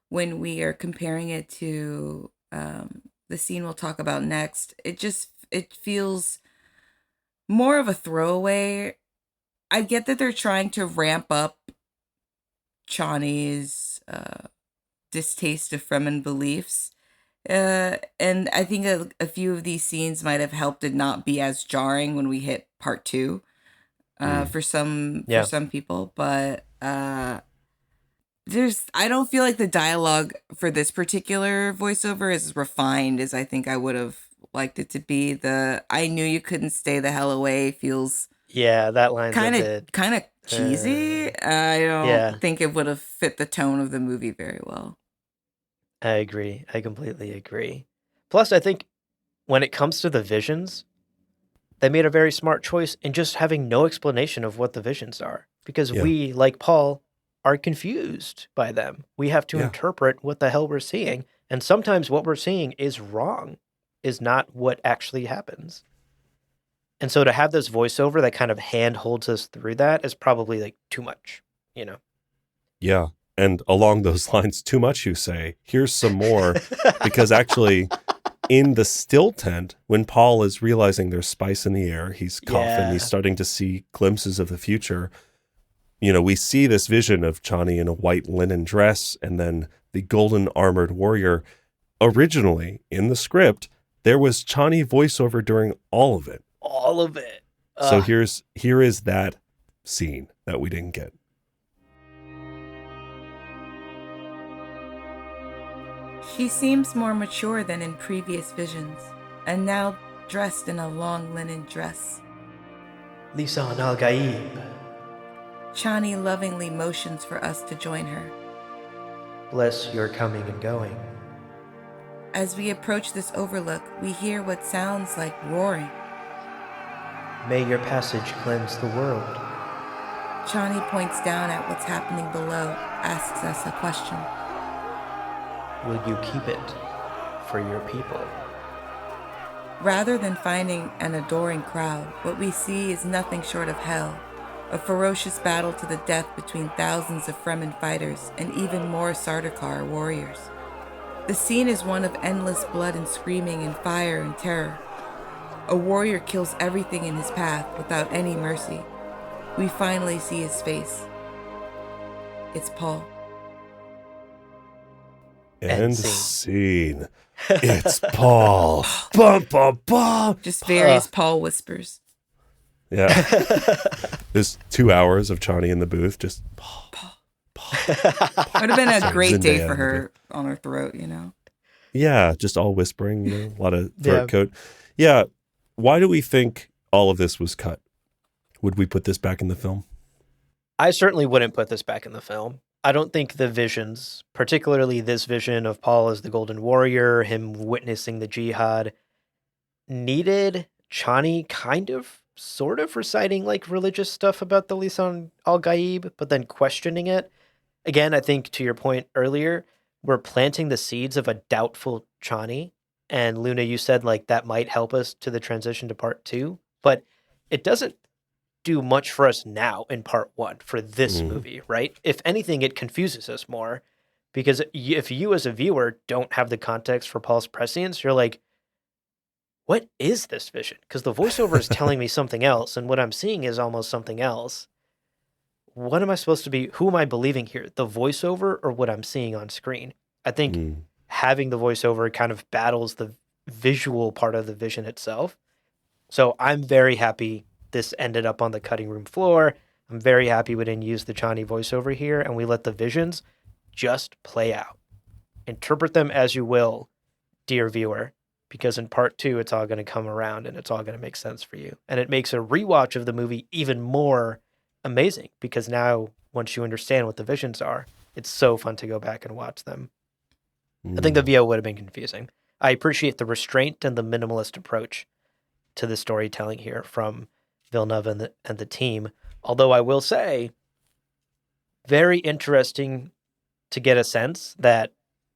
when we are comparing it to the scene we'll talk about next. It feels more of a throwaway. I get that they're trying to ramp up Chani's distaste of Fremen beliefs. And I think a few of these scenes might have helped it not be as jarring when we hit part 2 for some people. But I don't feel like the dialogue for this particular voiceover is as refined as I think I would have liked it to be. The "I knew you couldn't stay the hell away" feels that line's kind of cheesy. I don't think it would have fit the tone of the movie very well. I agree. I completely agree. Plus, I think when it comes to the visions, they made a very smart choice in just having no explanation of what the visions are. Because we, like Paul, are confused by them. We have to interpret what the hell we're seeing. And sometimes what we're seeing is wrong, is not what actually happens. And so to have this voiceover that kind of hand holds us through that is probably like too much, you know? Yeah. And along those lines, too much, you say. Here's some more. Because actually, in the still tent, when Paul is realizing there's spice in the air, he's coughing, he's starting to see glimpses of the future. You know, we see this vision of Chani in a white linen dress and then the golden armored warrior. Originally, in the script, there was Chani voiceover during all of it. All of it. So here is that scene that we didn't get. She seems more mature than in previous visions, and now dressed in a long linen dress. Lisan al-Gaib. Chani lovingly motions for us to join her. Bless your coming and going. As we approach this overlook, we hear what sounds like roaring. May your passage cleanse the world. Chani points down at what's happening below, asks us a question. Will you keep it for your people? Rather than finding an adoring crowd, what we see is nothing short of hell, a ferocious battle to the death between thousands of Fremen fighters and even more Sardaukar warriors. The scene is one of endless blood and screaming and fire and terror. A warrior kills everything in his path without any mercy. We finally see his face. It's Paul. End scene. It's Paul. Bum, bum, bum. Just various Paul whispers. Yeah. There's 2 hours of Chani in the booth. Just Paul. Would have been a great day Zendaya for in the her on her throat, you know? Yeah, just all whispering, a lot of throat coat. Yeah. Why do we think all of this was cut? Would we put this back in the film? I certainly wouldn't put this back in the film. I don't think the visions, particularly this vision of Paul as the Golden Warrior, him witnessing the jihad, needed Chani sort of reciting like religious stuff about the Lisan al-Gaib, but then questioning it. Again, I think to your point earlier, we're planting the seeds of a doubtful Chani. And Luna, you said like that might help us to the transition to part 2, but it doesn't do much for us now in part 1 for this movie, right? If anything, it confuses us more because if you as a viewer don't have the context for Paul's prescience, you're like, what is this vision? Because the voiceover is telling me something else, and what I'm seeing is almost something else. What am I supposed to be? Who am I believing here? The voiceover or what I'm seeing on screen? I think having the voiceover kind of battles the visual part of the vision itself. So I'm very happy this ended up on the cutting room floor. I'm very happy we didn't use the Chani voiceover here, and we let the visions just play out. Interpret them as you will, dear viewer, because in part 2, it's all going to come around and it's all going to make sense for you. And it makes a rewatch of the movie even more amazing because now, once you understand what the visions are, it's so fun to go back and watch them. I think the VO would have been confusing. I appreciate the restraint and the minimalist approach to the storytelling here from Villeneuve and the team. Although I will say, very interesting to get a sense that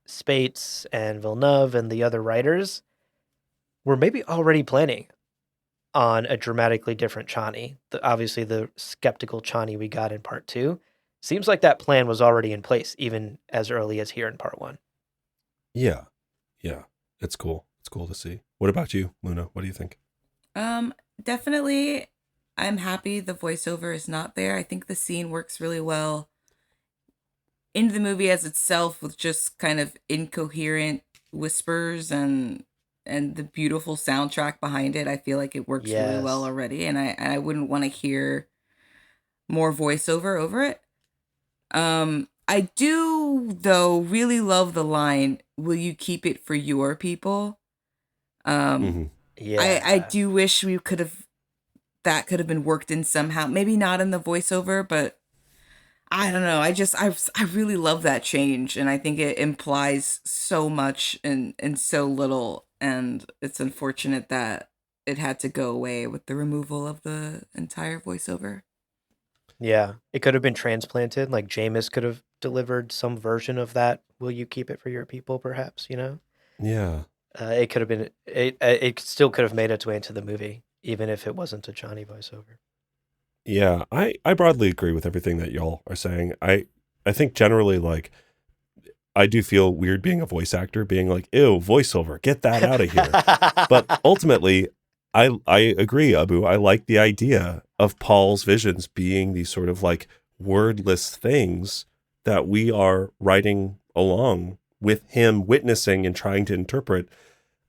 Spates and Villeneuve and the other writers were maybe already planning on a dramatically different Chani. Obviously, the skeptical Chani we got in part 2. Seems like that plan was already in place, even as early as here in part 1. Yeah. It's cool. It's cool to see. What about you, Luna? What do you think? Definitely, I'm happy the voiceover is not there. I think the scene works really well in the movie as itself with just kind of incoherent whispers and the beautiful soundtrack behind it. I feel like it works really well already, and I wouldn't want to hear more voiceover over it. I do though really love the line, "Will you keep it for your people?" I do wish that could have been worked in somehow. Maybe not in the voiceover, but I don't know. I really love that change, and I think it implies so much and so little, and it's unfortunate that it had to go away with the removal of the entire voiceover. Yeah, it could have been transplanted. Like Jameis could have delivered some version of that. Will you keep it for your people? Perhaps, you know. Yeah. It could have been. It still could have made its way into the movie, even if it wasn't a Chani voiceover. Yeah, I broadly agree with everything that y'all are saying. I think generally, like, I do feel weird being a voice actor, being like, ew, voiceover, get that out of here. But ultimately, I agree, Abu. I like the idea of Paul's visions being these sort of like wordless things that we are writing along with him witnessing and trying to interpret.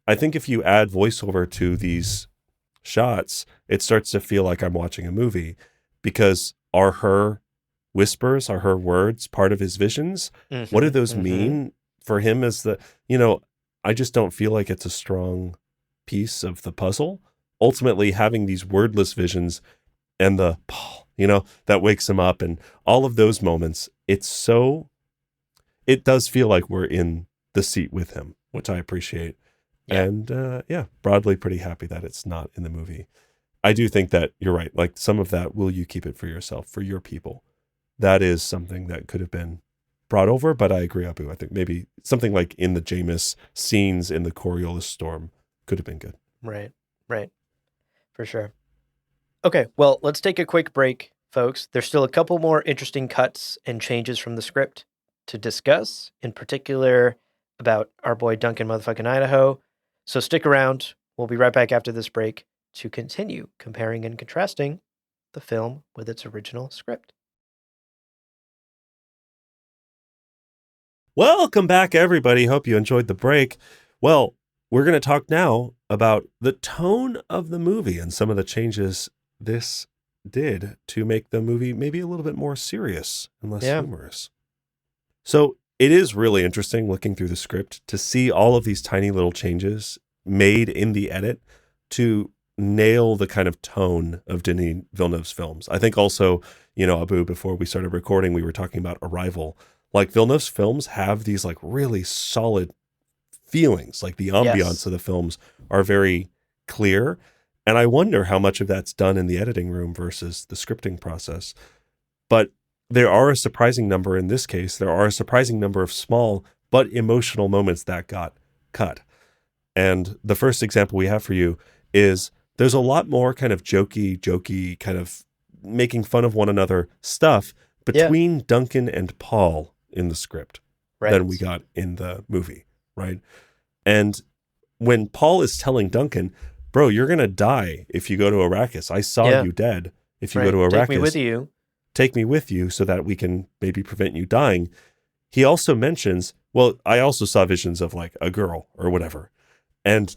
I think if you add voiceover to these shots, it starts to feel like I'm watching a movie, because are her whispers, are her words part of his visions? What do those mean for him as the, I just don't feel like it's a strong piece of the puzzle. Ultimately, having these wordless visions and the Paul, that wakes him up and all of those moments, it does feel like we're in the seat with him, which I appreciate. Yeah. And broadly pretty happy that it's not in the movie. I do think that you're right. Like some of that, will you keep it for yourself, for your people? That is something that could have been brought over, but I agree, Abu. I think maybe something like in the Jameis scenes in the Coriolis storm could have been good. Right. For sure. Okay, well, let's take a quick break, folks. There's still a couple more interesting cuts and changes from the script to discuss, in particular about our boy Duncan motherfucking Idaho. So stick around. We'll be right back after this break to continue comparing and contrasting the film with its original script. Welcome back, everybody. Hope you enjoyed the break. Well, we're going to talk now about the tone of the movie and some of the changes this did to make the movie maybe a little bit more serious and less humorous. So it is really interesting looking through the script to see all of these tiny little changes made in the edit to nail the kind of tone of Denis Villeneuve's films. I think also, Abu, before we started recording, we were talking about Arrival. Like Villeneuve's films have these like really solid feelings, like the ambiance of the films are very clear. And I wonder how much of that's done in the editing room versus the scripting process. But there are a surprising number in this case. There are a surprising number of small but emotional moments that got cut. And the first example we have for you is there's a lot more kind of jokey, kind of making fun of one another stuff between Duncan and Paul in the script than we got in the movie, right? And when Paul is telling Duncan, bro, you're going to die if you go to Arrakis. I saw you dead. If you go to Arrakis, take me with you so that we can maybe prevent you dying. He also mentions, well, I also saw visions of like a girl or whatever. And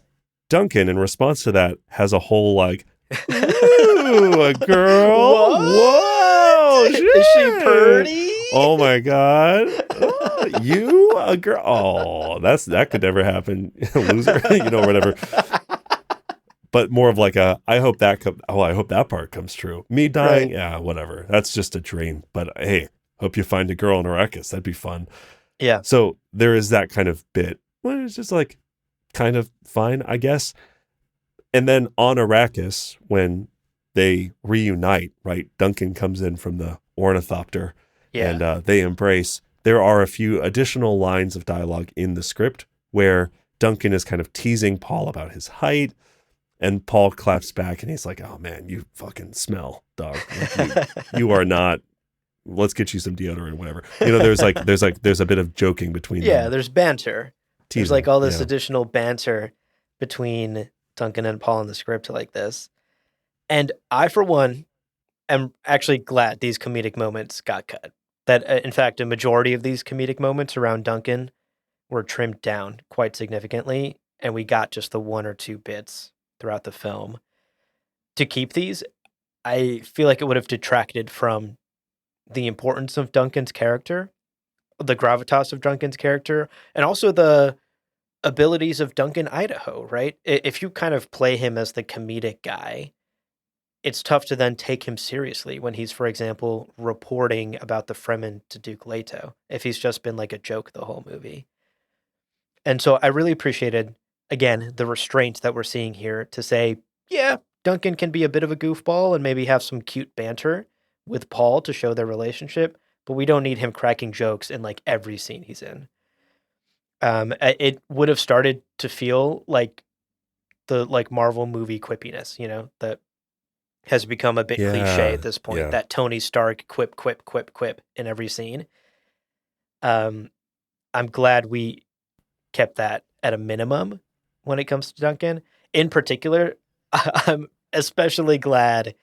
Duncan, in response to that, has a whole like, ooh, a girl? Whoa! Is she pretty? Oh my God. Oh, you a girl? Oh, that could never happen. Loser, whatever. But more of like I hope that part comes true. Me dying, yeah, whatever. That's just a dream. But hey, hope you find a girl in Arrakis. That'd be fun. Yeah. So there is that kind of bit. Well, it's just like kind of fine, I guess. And then on Arrakis, when they reunite, right? Duncan comes in from the ornithopter and they embrace. There are a few additional lines of dialogue in the script where Duncan is kind of teasing Paul about his height, and Paul claps back and he's like, oh man, you fucking smell, dog. Like, you are not, let's get you some deodorant or whatever. There's a bit of joking between them. Yeah, there's banter. Teasing, there's like all this additional banter between Duncan and Paul in the script like this. And I, for one, am actually glad these comedic moments got cut. That, in fact, a majority of these comedic moments around Duncan were trimmed down quite significantly, and we got just the one or two bits throughout the film. To keep these, I feel like it would have detracted from the importance of Duncan's character, the gravitas of Duncan's character, and also the abilities of Duncan Idaho, right? If you kind of play him as the comedic guy, it's tough to then take him seriously when he's, for example, reporting about the Fremen to Duke Leto, if he's just been like a joke the whole movie. And so I really appreciated, again, the restraint that we're seeing here to say, yeah, Duncan can be a bit of a goofball and maybe have some cute banter with Paul to show their relationship, but we don't need him cracking jokes in like every scene he's in. It would have started to feel like the like Marvel movie quippiness, that has become a bit cliche at this point. That Tony Stark quip in every scene. I'm glad we kept that at a minimum when it comes to Duncan. In particular, I'm especially glad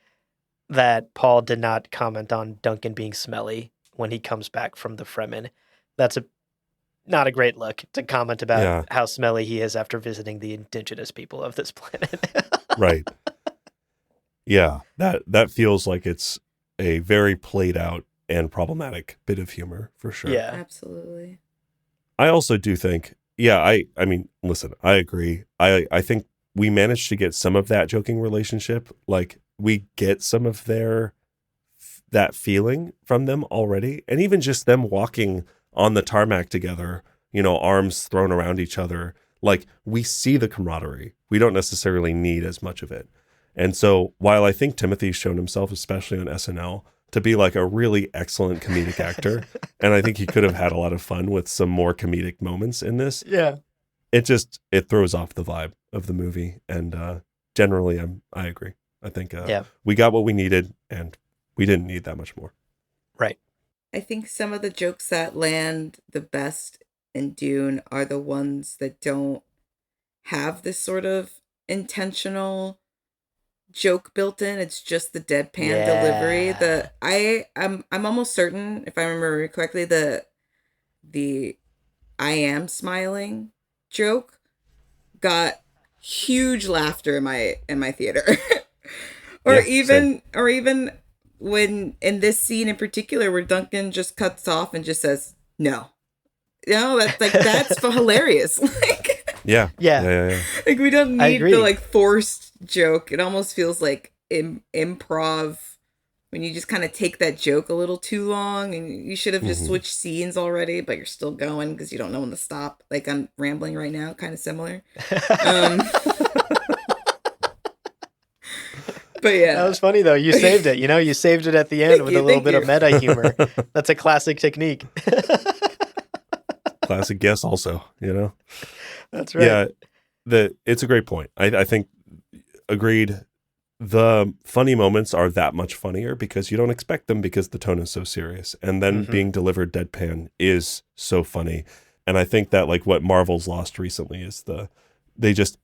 that Paul did not comment on Duncan being smelly when he comes back from the Fremen. That's not a great look to comment about how smelly he is after visiting the indigenous people of this planet. Right. Yeah, that feels like it's a very played out and problematic bit of humor for sure. Yeah, absolutely. I also do think, yeah, I mean, listen, I agree. I think we managed to get some of that joking relationship. Like we get some of that feeling from them already. And even just them walking on the tarmac together, arms thrown around each other. Like we see the camaraderie. We don't necessarily need as much of it. And so while I think Timothy's shown himself, especially on SNL, to be like a really excellent comedic actor, and I think he could have had a lot of fun with some more comedic moments in this, Yeah. it throws off the vibe of the movie. And generally, I agree. I think we got what we needed, and we didn't need that much more. Right. I think some of the jokes that land the best in Dune are the ones that don't have this sort of intentional joke built in. It's just the deadpan delivery. I'm almost certain, if I remember correctly, the I am smiling joke got huge laughter in my theater. or Yeah, even or even when in this scene in particular where Duncan just cuts off and just says no. That's hilarious. Yeah. Yeah. Like we don't I need agree. the like forced joke. It almost feels like improv when you just kind of take that joke a little too long, and you should have just switched scenes already, but you're still going because you don't know when to stop. Like I'm rambling right now, kind of similar. But yeah, That was funny though. You saved it. You saved it at the end with a little bit of meta humor. That's a classic technique. Classic guess also, That's right. Yeah, it's a great point. I think, agreed, the funny moments are that much funnier because you don't expect them because the tone is so serious. And then being delivered deadpan is so funny. And I think that like what Marvel's lost recently is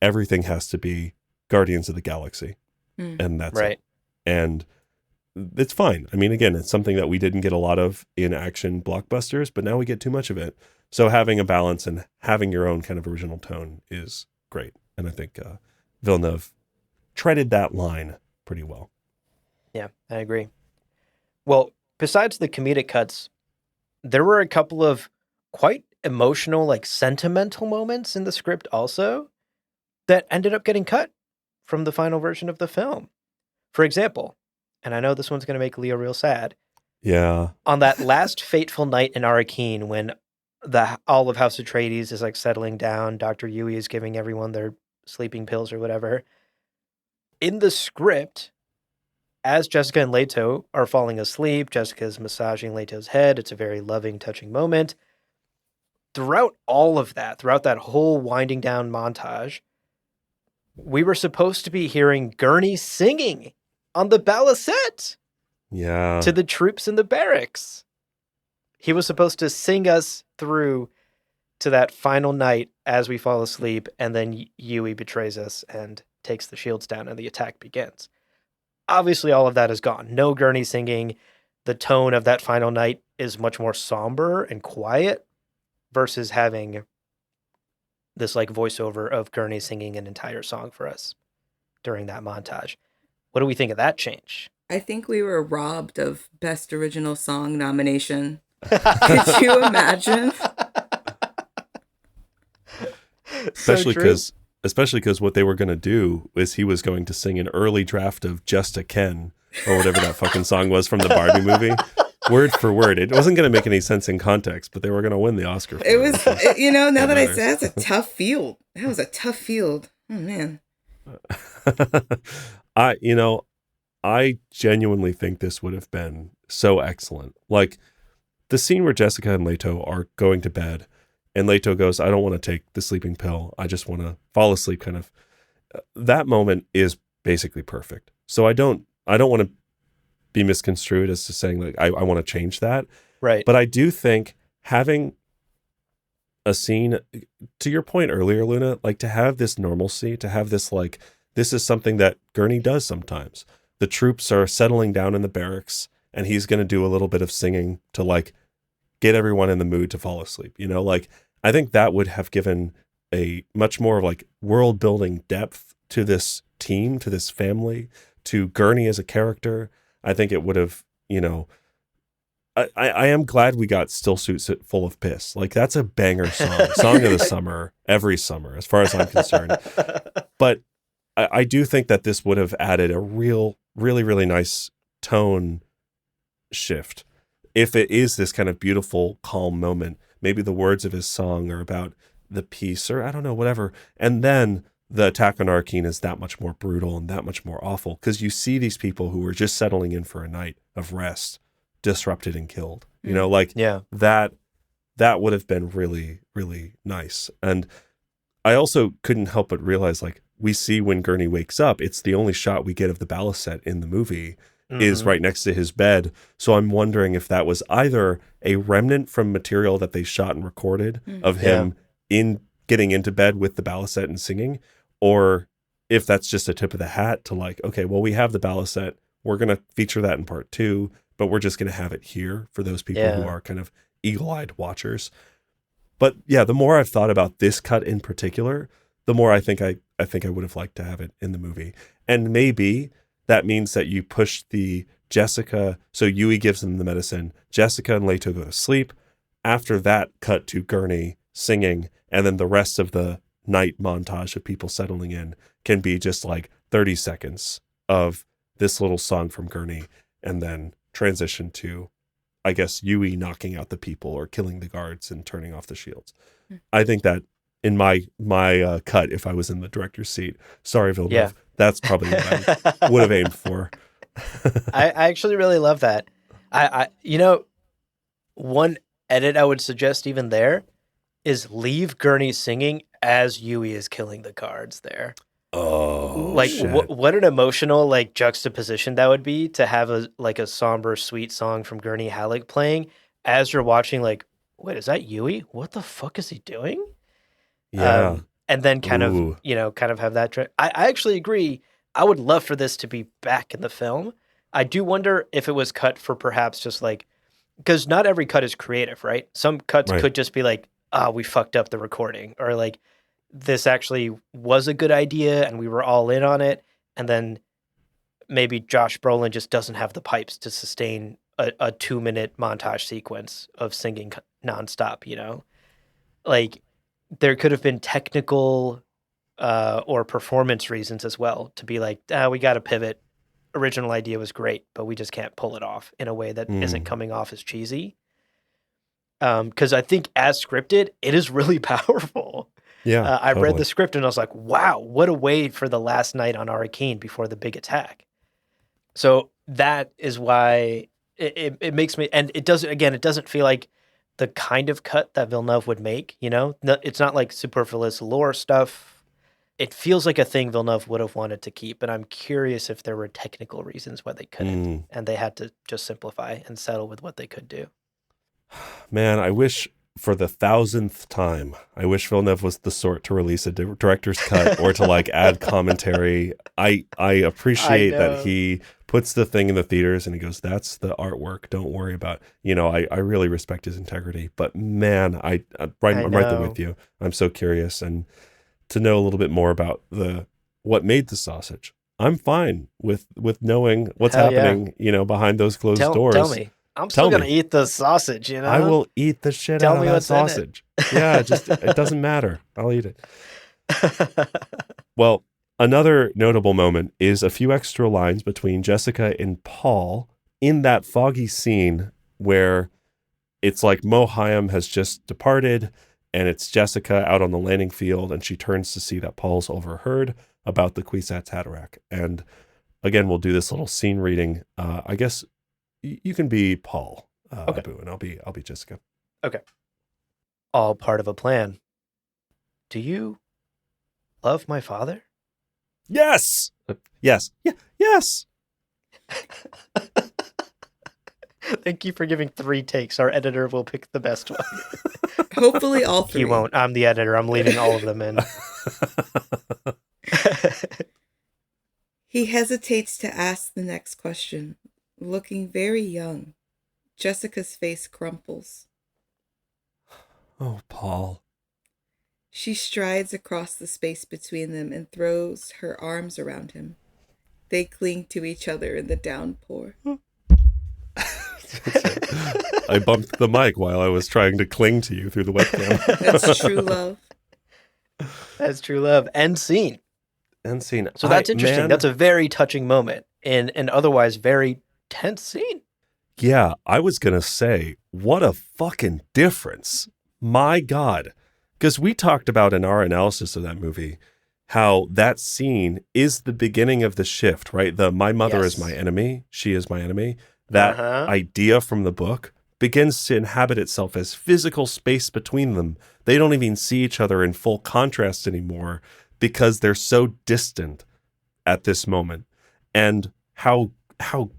everything has to be Guardians of the Galaxy. And that's right. it. And it's fine. I mean, again, it's something that we didn't get a lot of in action blockbusters, but now we get too much of it. So having a balance and having your own kind of original tone is great. And I think Villeneuve treaded that line pretty well. Yeah, I agree. Well, besides the comedic cuts, there were a couple of quite emotional, like sentimental moments in the script also that ended up getting cut from the final version of the film. For example, and I know this one's going to make Leo real sad. Yeah. On that last fateful night in Arrakeen, when all of House Atreides is like settling down, Dr. Yui is giving everyone their sleeping pills or whatever. In the script, as Jessica and Leto are falling asleep, Jessica's massaging Leto's head. It's a very loving, touching moment. Throughout all of that, throughout that whole winding down montage, we were supposed to be hearing Gurney singing on the balisette to the troops in the barracks. He was supposed to sing us through to that final night as we fall asleep, and then Yui betrays us and takes the shields down, and the attack begins. Obviously, all of that is gone. No Gurney singing. The tone of that final night is much more somber and quiet versus having this like voiceover of Gurney singing an entire song for us during that montage. What do we think of that change? I think we were robbed of Best Original Song nomination. Could you imagine? Especially because what they were going to do is he was going to sing an early draft of Just a Ken or whatever that fucking song was from the Barbie movie. Word for word. It wasn't going to make any sense in context, but they were going to win the Oscar for it. Now that I said, that's a tough field. That was a tough field. Oh, man. I genuinely think this would have been so excellent. Like the scene where Jessica and Leto are going to bed and Leto goes, I don't want to take the sleeping pill. I just want to fall asleep kind of. That moment is basically perfect. So I don't want to be misconstrued as to saying like I want to change that. Right. But I do think having a scene, to your point earlier, Luna, like to have this normalcy, to have this like, this is something that Gurney does sometimes. The troops are settling down in the barracks and he's going to do a little bit of singing to like get everyone in the mood to fall asleep. Like I think that would have given a much more like world building depth to this team, to this family, to Gurney as a character. I think it would have, I am glad we got Still Suits Full of Piss. Like, that's a banger song of the summer, every summer, as far as I'm concerned. But I do think that this would have added a really nice tone shift if it is this kind of beautiful, calm moment. Maybe the words of his song are about the peace, or I don't know, whatever. And then the attack on Arrakeen is that much more brutal and that much more awful, because you see these people who were just settling in for a night of rest disrupted and killed. You know, like that would have been really nice. And I also couldn't help but realize, like, we see when Gurney wakes up, it's the only shot we get of the balisette in the movie is right next to his bed. So I'm wondering if that was either a remnant from material that they shot and recorded of him in getting into bed with the balisette and singing, or if that's just a tip of the hat to, like, okay, well, we have the balisette, we're going to feature that in part 2, but we're just going to have it here for those people who are kind of eagle-eyed watchers. But yeah, the more I've thought about this cut in particular, the more I think I would have liked to have it in the movie. And maybe that means that you push the Jessica, so Yui gives them the medicine, Jessica and Leto go to sleep. After that, cut to Gurney singing, and then the rest of the night montage of people settling in can be just like 30 seconds of this little song from Gurney, and then transition to, I guess, Yui knocking out the people or killing the guards and turning off the shields. I think that in my cut, if I was in the director's seat, sorry, Villeneuve, that's probably what I would have aimed for. I actually really love that. I one edit I would suggest even there is leave Gurney singing as Yui is killing the guards there. Oh, like shit. what an emotional like juxtaposition that would be, to have a somber, sweet song from Gurney Halleck playing as you're watching. Like, wait, is that Yui? What the fuck is he doing? Yeah. And then kind Ooh. of have that. I actually agree. I would love for this to be back in the film. I do wonder if it was cut for perhaps just like, because not every cut is creative, right? Some cuts could just be like, we fucked up the recording, or like, this actually was a good idea and we were all in on it. And then maybe Josh Brolin just doesn't have the pipes to sustain a 2-minute montage sequence of singing nonstop, Like, there could have been technical or performance reasons as well to be like, we got to pivot. Original idea was great, but we just can't pull it off in a way that isn't coming off as cheesy. Because I think as scripted, it is really powerful. Yeah, I read the script and I was like, wow, what a way for the last night on Arrakeen before the big attack. So that is why it makes me, and it doesn't feel like the kind of cut that Villeneuve would make, It's not like superfluous lore stuff. It feels like a thing Villeneuve would have wanted to keep, and I'm curious if there were technical reasons why they couldn't, and they had to just simplify and settle with what they could do. Man, I wish, for the 1,000th time, I wish Villeneuve was the sort to release a director's cut or to like add commentary. I appreciate that he puts the thing in the theaters and he goes, that's the artwork, don't worry about it. I really respect his integrity, but man, I'm right there with you. I'm so curious, and to know a little bit more about what made the sausage. I'm fine with knowing what's happening, behind those closed doors. Tell me. I'm still going to eat the sausage, I will eat the shit out of that sausage. Yeah, it doesn't matter. I'll eat it. Well, another notable moment is a few extra lines between Jessica and Paul in that foggy scene where it's like Mo Hayam has just departed and it's Jessica out on the landing field, and she turns to see that Paul's overheard about the Kwisatz Haderach. And again, we'll do this little scene reading. I guess you can be Paul, Abu, and I'll be Jessica. Okay. All part of a plan. Do you love my father? Yes. Yes. Yeah. Yes. Thank you for giving 3 takes. Our editor will pick the best one. Hopefully all 3. He won't. I'm the editor. I'm leaving all of them in. He hesitates to ask the next question. Looking very young. Jessica's face crumples. Oh, Paul. She strides across the space between them and throws her arms around him. They cling to each other in the downpour. I bumped the mic while I was trying to cling to you through the webcam. That's true love. That's true love. End scene. End scene. So that's interesting. That's a very touching moment in an otherwise very tense scene. Yeah, I was going to say, what a fucking difference. My God. Because we talked about in our analysis of that movie how that scene is the beginning of the shift, right? The my mother is my enemy, she is my enemy. That idea from the book begins to inhabit itself as physical space between them. They don't even see each other in full contrast anymore because they're so distant at this moment. And how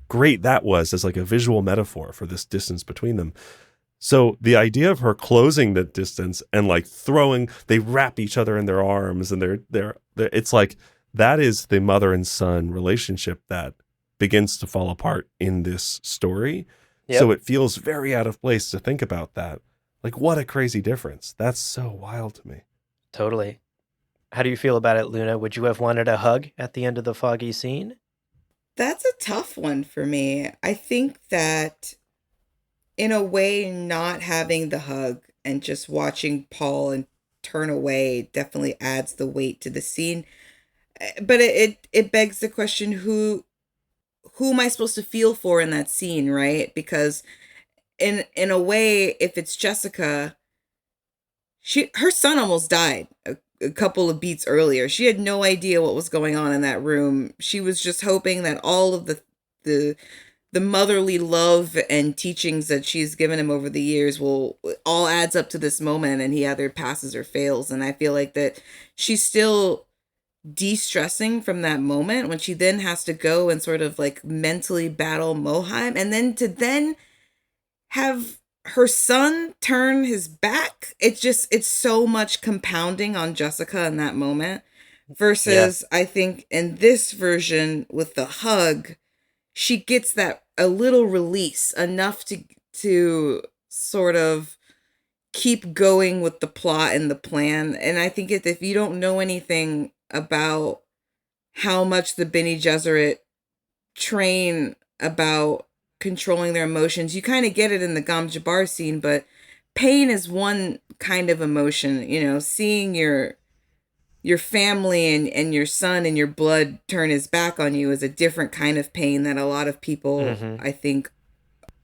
great that was as like a visual metaphor for this distance between them. So the idea of her closing the distance and like they wrap each other in their arms and they're it's like that is the mother and son relationship that begins to fall apart in this story. Yep. So it feels very out of place to think about that. Like, what a crazy difference. That's so wild to me. Totally. How do you feel about it, Luna? Would you have wanted a hug at the end of the foggy scene? That's a tough one for me. I think that in a way, not having the hug and just watching Paul and turn away definitely adds the weight to the scene. But it begs the question, who am I supposed to feel for in that scene, right? Because in a way, if it's Jessica, her son almost died a couple of beats earlier. She had no idea what was going on in that room. She was just hoping that all of the motherly love and teachings that she's given him over the years will all adds up to this moment, and he either passes or fails. And I feel like that she's still de-stressing from that moment when she then has to go and sort of like mentally battle Moheim, and then to have her son turn his back. It's so much compounding on Jessica in that moment versus I think in this version with the hug, she gets that a little release enough to sort of keep going with the plot and the plan. And I think if you don't know anything about how much the Bene Gesserit train about controlling their emotions, you kind of get it in the Gom Jabbar scene, but pain is one kind of emotion. You know, seeing your family and your son and your blood turn his back on you is a different kind of pain that a lot of people, I think,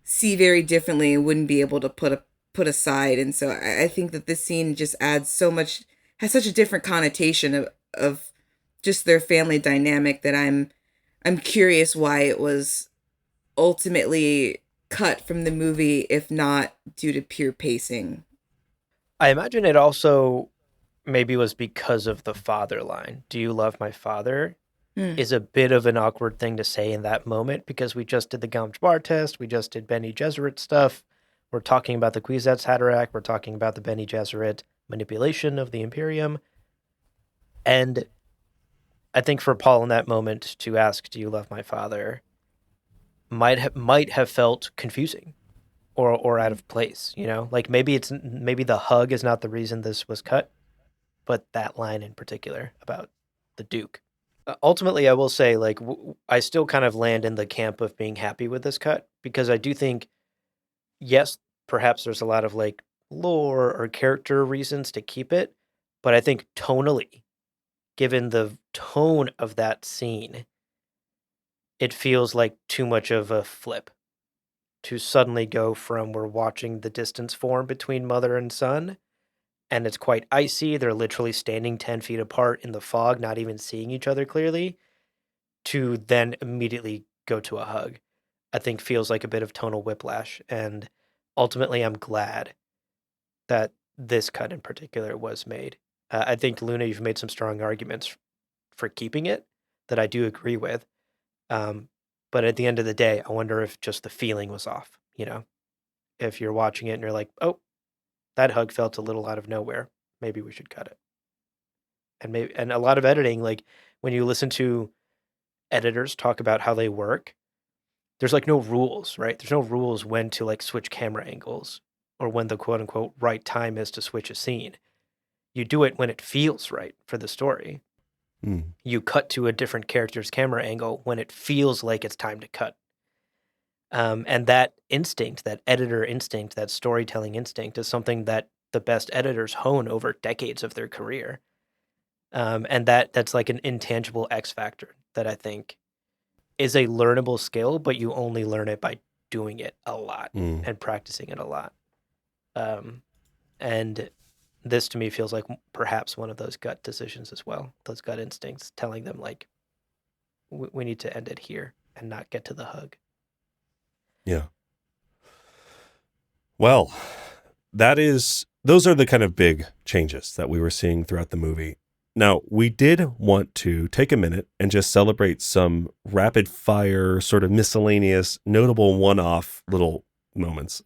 see very differently and wouldn't be able to put aside. And so I think that this scene just adds has such a different connotation of just their family dynamic that I'm curious why it was ultimately cut from the movie, if not due to pure pacing. I imagine it also maybe was because of the father line. Do you love my father? Is a bit of an awkward thing to say in that moment because we just did the Gom Jabbar test. We just did Bene Gesserit stuff. We're talking about the Kwisatz Haderach. We're talking about the Bene Gesserit manipulation of the Imperium. And I think for Paul in that moment to ask, do you love my father, might have felt confusing or out of place, you know? Like maybe the hug is not the reason this was cut, but that line in particular about the Duke. Ultimately, I will say, like, I still kind of land in the camp of being happy with this cut because I do think, yes, perhaps there's a lot of like lore or character reasons to keep it, but I think tonally, given the tone of that scene, it feels like too much of a flip to suddenly go from we're watching the distance form between mother and son, and it's quite icy. They're literally standing 10 feet apart in the fog, not even seeing each other clearly, to then immediately go to a hug. I think feels like a bit of tonal whiplash. And ultimately, I'm glad that this cut in particular was made. I think, Luna, you've made some strong arguments for keeping it that I do agree with. But at the end of the day, I wonder if just the feeling was off, you know? If you're watching it and you're like, oh, that hug felt a little out of nowhere. Maybe we should cut it. And a lot of editing, like when you listen to editors talk about how they work, there's like no rules, right? There's no rules when to like switch camera angles or when the quote unquote right time is to switch a scene. You do it when it feels right for the story. You cut to a different character's camera angle when it feels like it's time to cut. And that instinct, that editor instinct, that storytelling instinct is something that the best editors hone over decades of their career. And that's like an intangible X factor that I think is a learnable skill, but you only learn it by doing it a lot and practicing it a lot. And this to me feels like perhaps one of those gut decisions as well, those gut instincts telling them like, we need to end it here and not get to the hug. Yeah. Well, those are the kind of big changes that we were seeing throughout the movie. Now, we did want to take a minute and just celebrate some rapid fire, sort of miscellaneous, notable one-off little moments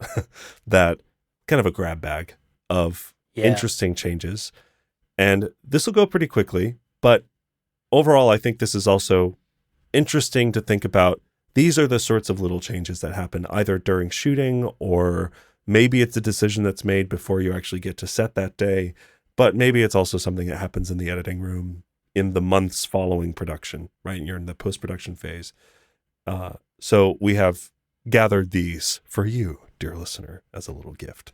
that kind of a grab bag of interesting changes. And this will go pretty quickly, but overall, I think this is also interesting to think about. These are the sorts of little changes that happen either during shooting, or maybe it's a decision that's made before you actually get to set that day. But maybe it's also something that happens in the editing room in the months following production, right? And you're in the post-production phase. So we have gathered these for you, dear listener, as a little gift.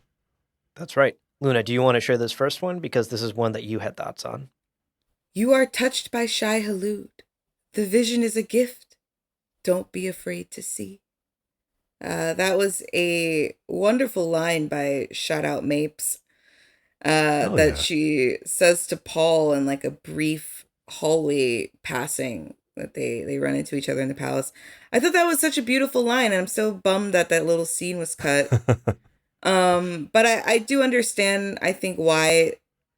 That's right. Luna, do you want to share this first one? Because this is one that you had thoughts on. You are touched by Shai Hulud. The vision is a gift. Don't be afraid to see. That was a wonderful line by Shout Out Mapes. She says to Paul in like a brief hallway passing that they run into each other in the palace. I thought that was such a beautiful line, and I'm so bummed that little scene was cut. But I do understand, I think, why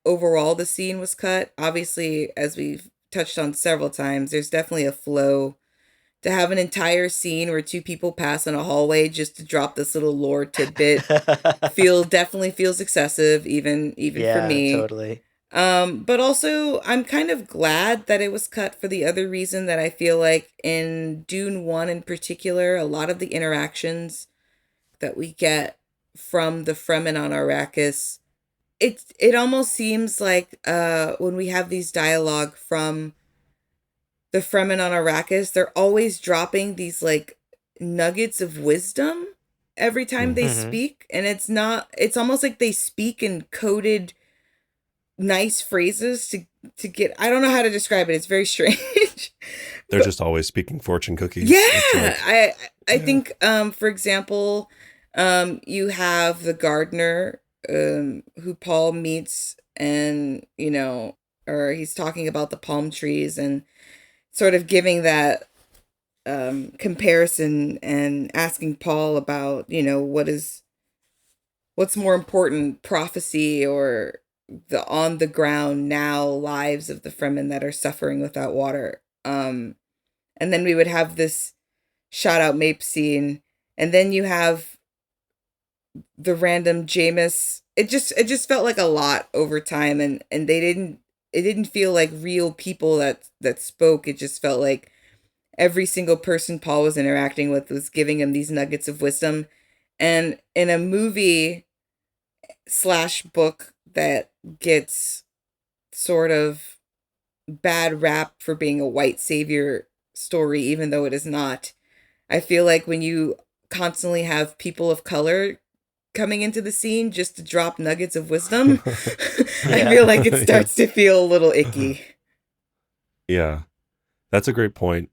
overall the scene was cut. Obviously, as we've touched on several times, there's definitely a flow. To have an entire scene where two people pass in a hallway just to drop this little lore tidbit definitely feels excessive, even for me. Totally. But also I'm kind of glad that it was cut for the other reason that I feel like in Dune 1 in particular, a lot of the interactions that we get from the Fremen on Arrakis, it almost seems like when we have these dialogue from the Fremen on Arrakis, they're always dropping these like nuggets of wisdom every time they speak. And it's almost like they speak in coded nice phrases to get, I don't know how to describe it. It's very strange. They're just always speaking fortune cookies. Yeah. I think, for example, you have the gardener, who Paul meets, and, or he's talking about the palm trees and sort of giving that comparison and asking Paul about, what's more important, prophecy or the on the ground now lives of the Fremen that are suffering without water. And then we would have this shout out Mape scene, and then you have the random Jameis. It just felt like a lot over time, and it didn't feel like real people that spoke. It just felt like every single person Paul was interacting with was giving him these nuggets of wisdom. And in a movie / book that gets sort of bad rap for being a white savior story, even though it is not, I feel like when you constantly have people of color coming into the scene just to drop nuggets of wisdom, I feel like it starts to feel a little icky. Yeah, that's a great point.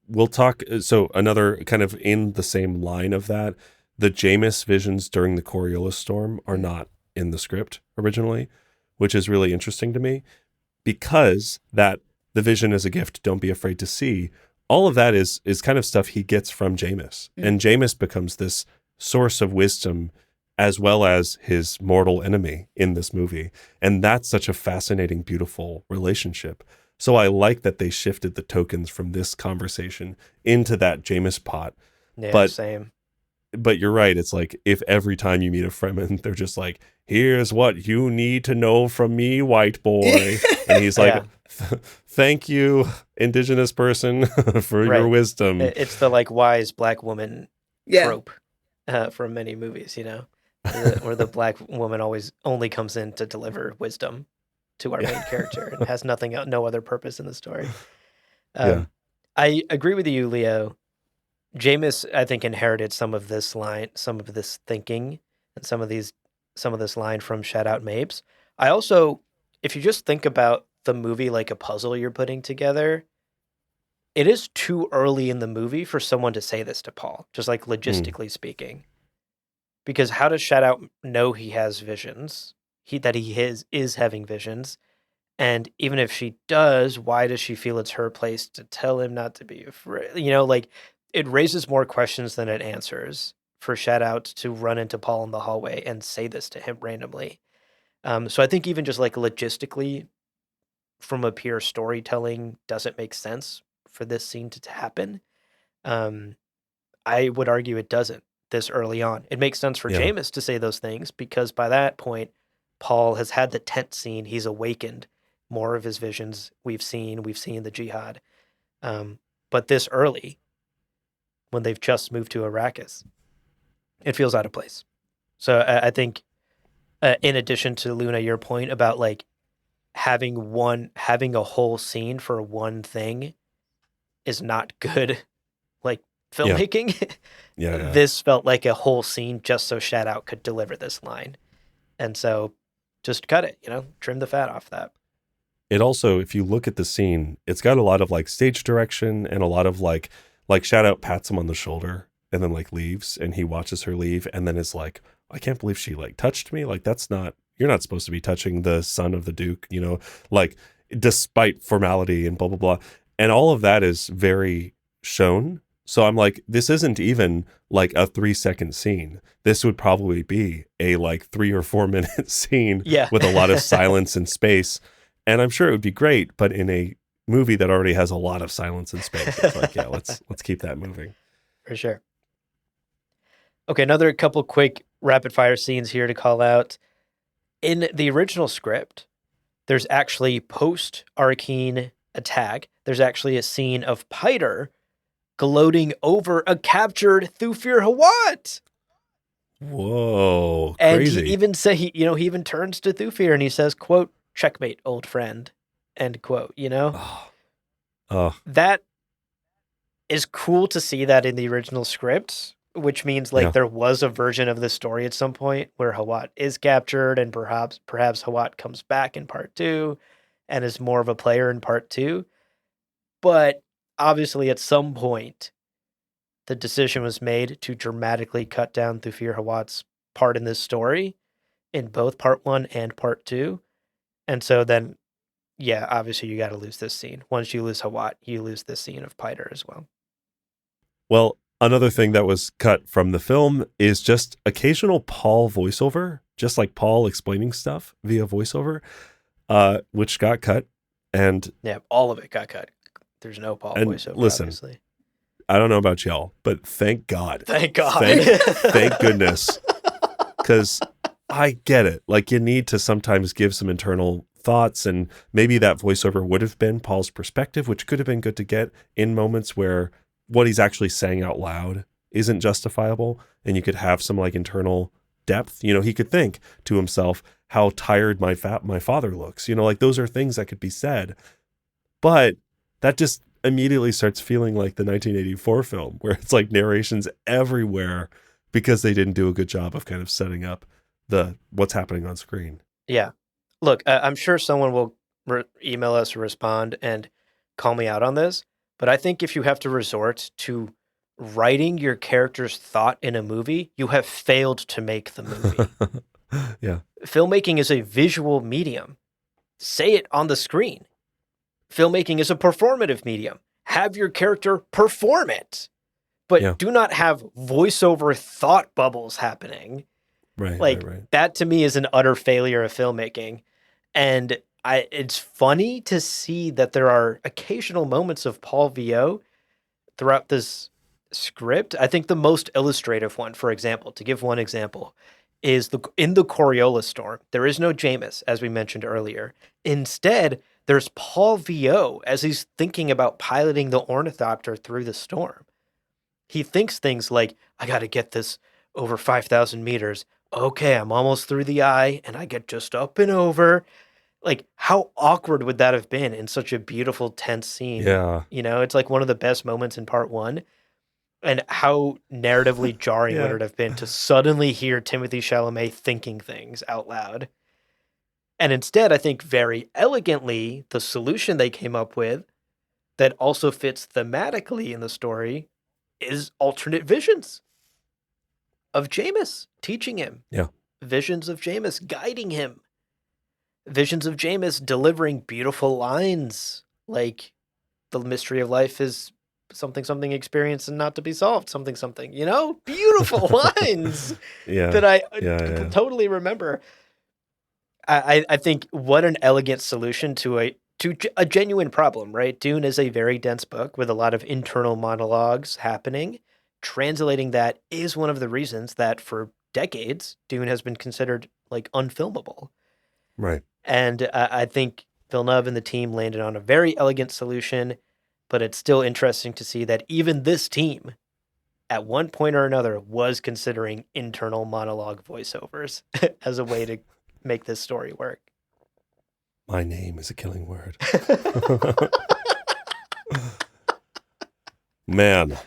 We'll talk. So another kind of in the same line of that, the Jameis visions during the Coriolis storm are not in the script originally, which is really interesting to me, because that the vision is a gift, don't be afraid to see. All of that is kind of stuff he gets from Jameis. And Jameis becomes this source of wisdom as well as his mortal enemy in this movie. And that's such a fascinating, beautiful relationship. So I like that they shifted the tokens from this conversation into that Jameis pot. Yeah, same. But you're right. It's like if every time you meet a Fremen, they're just like, here's what you need to know from me, white boy. And he's like, thank you, indigenous person, for your wisdom. It's the like wise black woman trope from many movies, where the black woman always only comes in to deliver wisdom to our main character and has no other purpose in the story. I agree with you, Leo. Jameis, I think, inherited some of this thinking, and some of this line from Shout Out Mapes. I also, if you just think about the movie like a puzzle you're putting together, it is too early in the movie for someone to say this to Paul, just like logistically speaking. Because how does Shout Out know he has visions? That he is having visions. And even if she does, why does she feel it's her place to tell him not to be afraid? Like, it raises more questions than it answers for Shout Out to run into Paul in the hallway and say this to him randomly. So I think even just like logistically, from a pure storytelling, doesn't make sense for this scene to happen. I would argue it doesn't this early on. It makes sense for Yeah. Jameis to say those things because by that point, Paul has had the tent scene. He's awakened more of his visions. We've seen the jihad. But this early, when they've just moved to Arrakis, it feels out of place. So I think, in addition to Luna, your point about like having a whole scene for one thing is not good, like filmmaking. Yeah. This felt like a whole scene just so Shout Out could deliver this line, and so just cut it. Trim the fat off that. It also, if you look at the scene, it's got a lot of like stage direction and a lot of like Shout Out pats him on the shoulder and then like leaves, and he watches her leave and then is like, I can't believe she like touched me. Like, you're not supposed to be touching the son of the Duke, like despite formality and blah, blah, blah. And all of that is very shown. So I'm like, this isn't even like a 3-second scene. This would probably be a like 3 or 4 minute scene with a lot of silence and space. And I'm sure it would be great, but in a movie that already has a lot of silence and space, it's like, yeah, let's keep that moving. For sure. Okay, another couple quick rapid fire scenes here to call out. In the original script, there's actually post-Arkeen attack, there's actually a scene of Piter gloating over a captured Thufir Hawat. Whoa, and crazy. he even he even turns to Thufir and he says, quote, "Checkmate, old friend," end quote. That is cool to see that in the original script, which means like there was a version of the story at some point where Hawat is captured, and perhaps Hawat comes back in part 2 and is more of a player in part 2. But obviously at some point the decision was made to dramatically cut down Thufir Hawat's part in this story in both part 1 and part 2. And so then, yeah, obviously you got to lose this scene. Once you lose Hawat, you lose this scene of Piter as well. Well, another thing that was cut from the film is just occasional Paul voiceover, just like Paul explaining stuff via voiceover, which got cut. And yeah, all of it got cut. There's no Paul voiceover, listen, obviously. I don't know about y'all, but thank God. Thank God. Thank goodness. Because I get it. Like, you need to sometimes give some internal thoughts, and maybe that voiceover would have been Paul's perspective, which could have been good to get in moments where what he's actually saying out loud isn't justifiable, and you could have some like internal depth. He could think to himself how tired my father looks. Like, those are things that could be said. But that just immediately starts feeling like the 1984 film, where it's like narrations everywhere because they didn't do a good job of kind of setting up what's happening on screen. Yeah. Look, I'm sure someone will email us or respond and call me out on this, but I think if you have to resort to writing your character's thought in a movie, you have failed to make the movie. Yeah. Filmmaking is a visual medium. Say it on the screen. Filmmaking is a performative medium. Have your character perform it. But do not have voiceover thought bubbles happening. Right. That to me is an utter failure of filmmaking. And it's funny to see that there are occasional moments of Paul VO throughout this script. I think the most illustrative one, for example, to give one example, is in the Coriolis storm. There is no Jameis, as we mentioned earlier. Instead, there's Paul VO as he's thinking about piloting the ornithopter through the storm. He thinks things like, I got to get this over 5,000 meters. Okay, I'm almost through the eye, and I get just up and over. Like, how awkward would that have been in such a beautiful, tense scene? Yeah. It's like one of the best moments in part 1. And how narratively jarring would Yeah. it have been to suddenly hear Timothée Chalamet thinking things out loud? And instead, I think very elegantly, the solution they came up with that also fits thematically in the story is alternate visions of Jameis teaching him. Yeah. Visions of Jameis guiding him. Visions of Jameis delivering beautiful lines like the mystery of life is something experienced and not to be solved, something, beautiful lines Yeah. that I Yeah. totally remember. I think what an elegant solution to a genuine problem, right? Dune is a very dense book with a lot of internal monologues happening. Translating that is one of the reasons that for decades Dune has been considered like unfilmable. Right. And I think Villeneuve and the team landed on a very elegant solution, but it's still interesting to see that even this team, at one point or another, was considering internal monologue voiceovers as a way to make this story work. My name is a killing word. Man,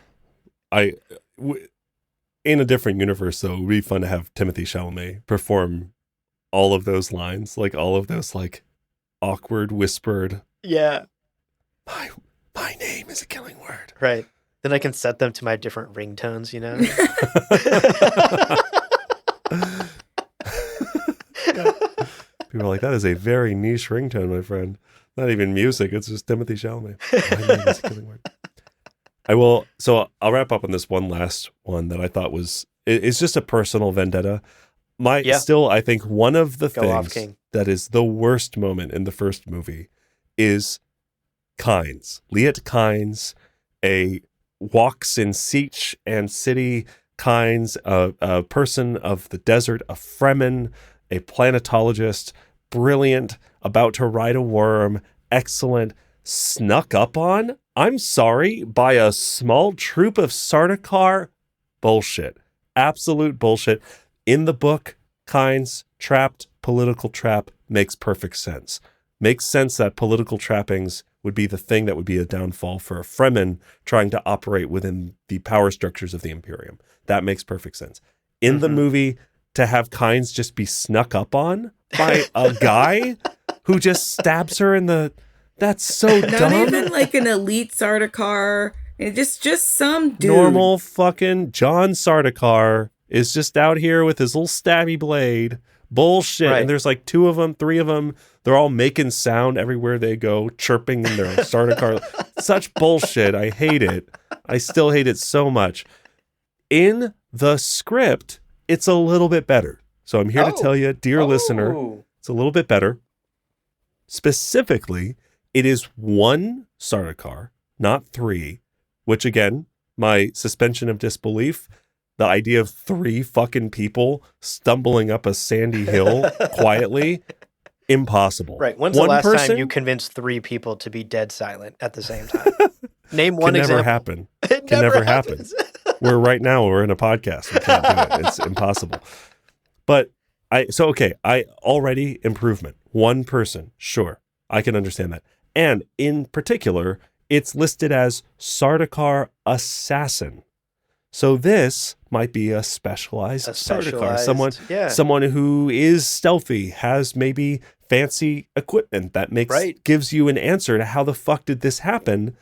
in a different universe, though, it would be fun to have Timothée Chalamet perform all of those lines, like all of those like awkward whispered. Yeah. My name is a killing word. Right. Then I can set them to my different ringtones, People are like, that is a very niche ringtone, my friend. Not even music. It's just Timothée Chalamet. My name is a killing word. So I'll wrap up on this one last one that I thought it's just a personal vendetta. Still, I think one of the things that is the worst moment in the first movie is Kynes. Liet Kynes, walks in Sietch and City. Kynes, a person of the desert, a Fremen, a planetologist, brilliant, about to ride a worm, excellent, snuck up on, I'm sorry, by a small troop of Sardaukar. Bullshit. Absolute bullshit. In the book, Kynes, trapped, political trap, makes perfect sense. Makes sense that political trappings would be the thing that would be a downfall for a Fremen trying to operate within the power structures of the Imperium. That makes perfect sense. In the movie, to have Kynes just be snuck up on by a guy who just stabs her in the... That's so dumb. Not even like an elite Sardaukar. Just some dude. Normal fucking John Sardaukar is just out here with his little stabby blade. Bullshit. Right. And there's like 2 of them, 3 of them. They're all making sound everywhere they go, chirping in their Sardaukar. Such bullshit. I hate it. I still hate it so much. In the script, it's a little bit better. So I'm here to tell you, dear listener, it's a little bit better. Specifically, it is 1 Sardaukar, not 3, which again, my suspension of disbelief, the idea of 3 fucking people stumbling up a sandy hill quietly, impossible. Right. When's the last time you convinced 3 people to be dead silent at the same time? Name one example. Never happen. It can never happen. We're in a podcast. We can't do it. It's impossible. But I already improvement. 1 person. Sure. I can understand that. And in particular, it's listed as Sardaukar assassin. So this might be a specialized Sardaukar. Someone who is stealthy, has maybe fancy equipment that gives you an answer to how the fuck did this happen.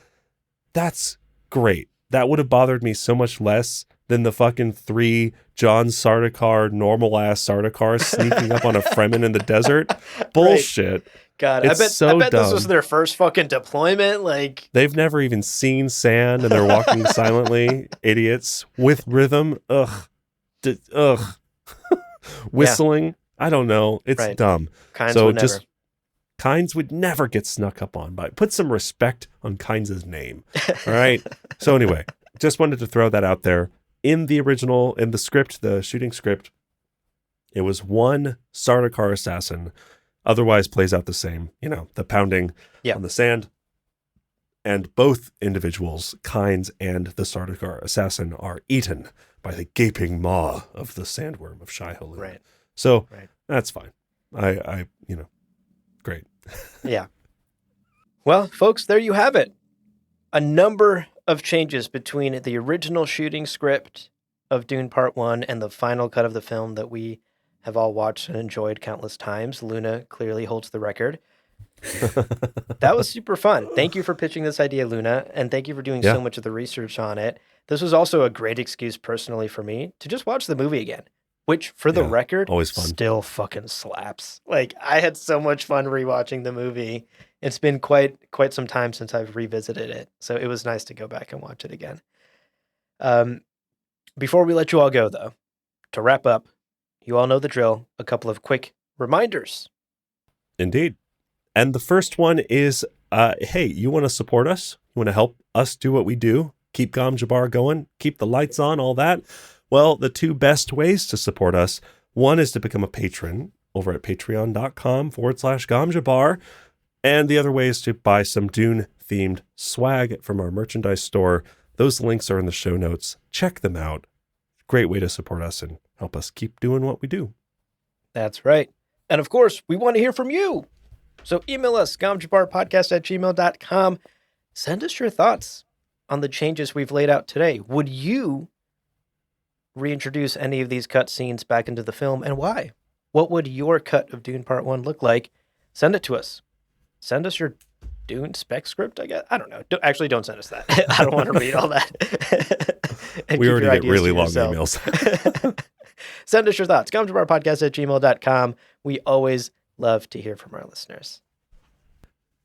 That's great. That would have bothered me so much less than the fucking 3 John Sardaukar, normal ass Sardaukars sneaking up on a Fremen in the desert. Bullshit. Right. God, it's I bet dumb. this was their first fucking deployment. Like, they've never even seen sand and they're walking silently. Idiots with rhythm. Ugh. Whistling. Yeah. I don't know. It's dumb. Kynes would never get snuck up on by. Put some respect on Kynes' name. All right. So anyway, just wanted to throw that out there. In the script, the shooting script, it was 1 Sardaukar assassin. Otherwise plays out the same, the pounding on the sand. And both individuals, Kynes and the Sardaukar assassin, are eaten by the gaping maw of the sandworm of Shai-Hulud. Right. So that's fine. I great. Yeah. Well, folks, there you have it. A number of changes between the original shooting script of Dune Part 1 and the final cut of the film that we have all watched and enjoyed countless times. Luna clearly holds the record. That was super fun. Thank you for pitching this idea, Luna, and thank you for doing so much of the research on it. This was also a great excuse personally for me to just watch the movie again, which for the record, always fun. Still fucking slaps. Like, I had so much fun rewatching the movie. It's been quite some time since I've revisited it, so it was nice to go back and watch it again. Before we let you all go, though, to wrap up, you all know the drill. A couple of quick reminders. Indeed. And the first one is, hey, you want to support us? You want to help us do what we do? Keep Gom Jabbar going? Keep the lights on, all that? Well, the two best ways to support us, one is to become a patron over at patreon.com/Gom Jabbar. And the other way is to buy some Dune-themed swag from our merchandise store. Those links are in the show notes. Check them out. Great way to support us and help us keep doing what we do. That's right. And of course, we want to hear from you. So email us, gomjabbarpodcast@gmail.com. Send us your thoughts on the changes we've laid out today. Would you reintroduce any of these cut scenes back into the film, and why? What would your cut of Dune Part 1 look like? Send it to us. Send us your Dune spec script, I guess. I don't know. Don't send us that. I don't want to read all that. We already get really long emails. Send us your thoughts. gomjabbarpodcast@gmail.com. We always love to hear from our listeners.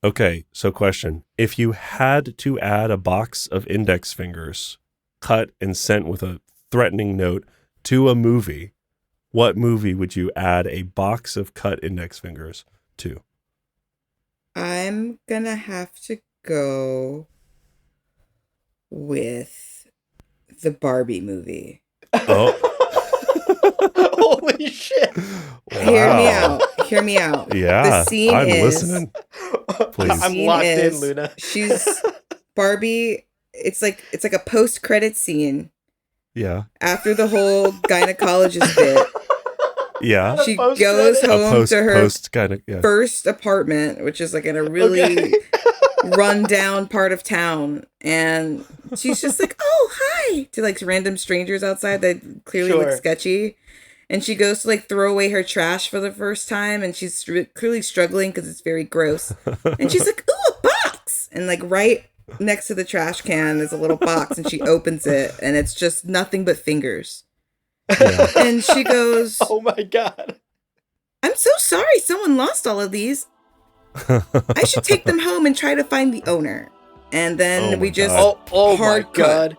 Okay, so question. If you had to add a box of index fingers cut and sent with a threatening note to a movie, what movie would you add a box of cut index fingers to? I'm gonna have to go with the Barbie movie. Oh. Holy shit. Wow. Hear me out. Yeah, The scene I'm is, listening. Please. I'm locked in, Luna. She's Barbie. It's like a post-credit scene Yeah. after the whole gynecologist bit. Yeah. She goes home to her yeah. first apartment, which is like in a really run-down part of town, and she's just like, "Oh, hi," to like random strangers outside that clearly look sketchy. And she goes to like throw away her trash for the first time, and she's clearly struggling because it's very gross. And she's like, "Ooh, a box!" And like right next to the trash can is a little box, and she opens it, and it's just nothing but fingers. Yeah. And she goes, "Oh my God. I'm so sorry someone lost all of these. I should take them home and try to find the owner." And then we just hard cut.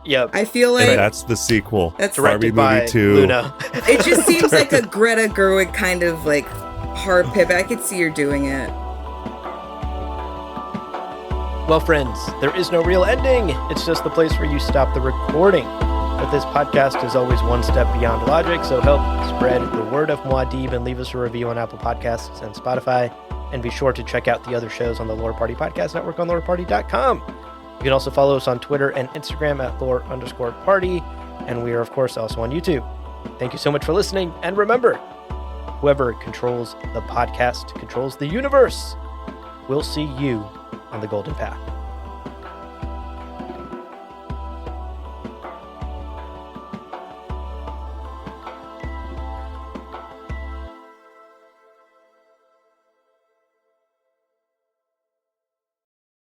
Yep. I feel like And that's the sequel. That's Barbie directed by movie 2. Luna. it just seems like a Greta Gerwig kind of like hard pivot. I could see her doing it. Well, friends, there is no real ending. It's just the place where you stop the recording. But this podcast is always one step beyond logic, so help spread the word of Muad'Dib and leave us a review on Apple Podcasts and Spotify. And be sure to check out the other shows on the Lore Party Podcast Network on loreparty.com. You can also follow us on Twitter and Instagram at lore_party. And we are, of course, also on YouTube. Thank you so much for listening. And remember, whoever controls the podcast controls the universe. We'll see you on the Golden Path.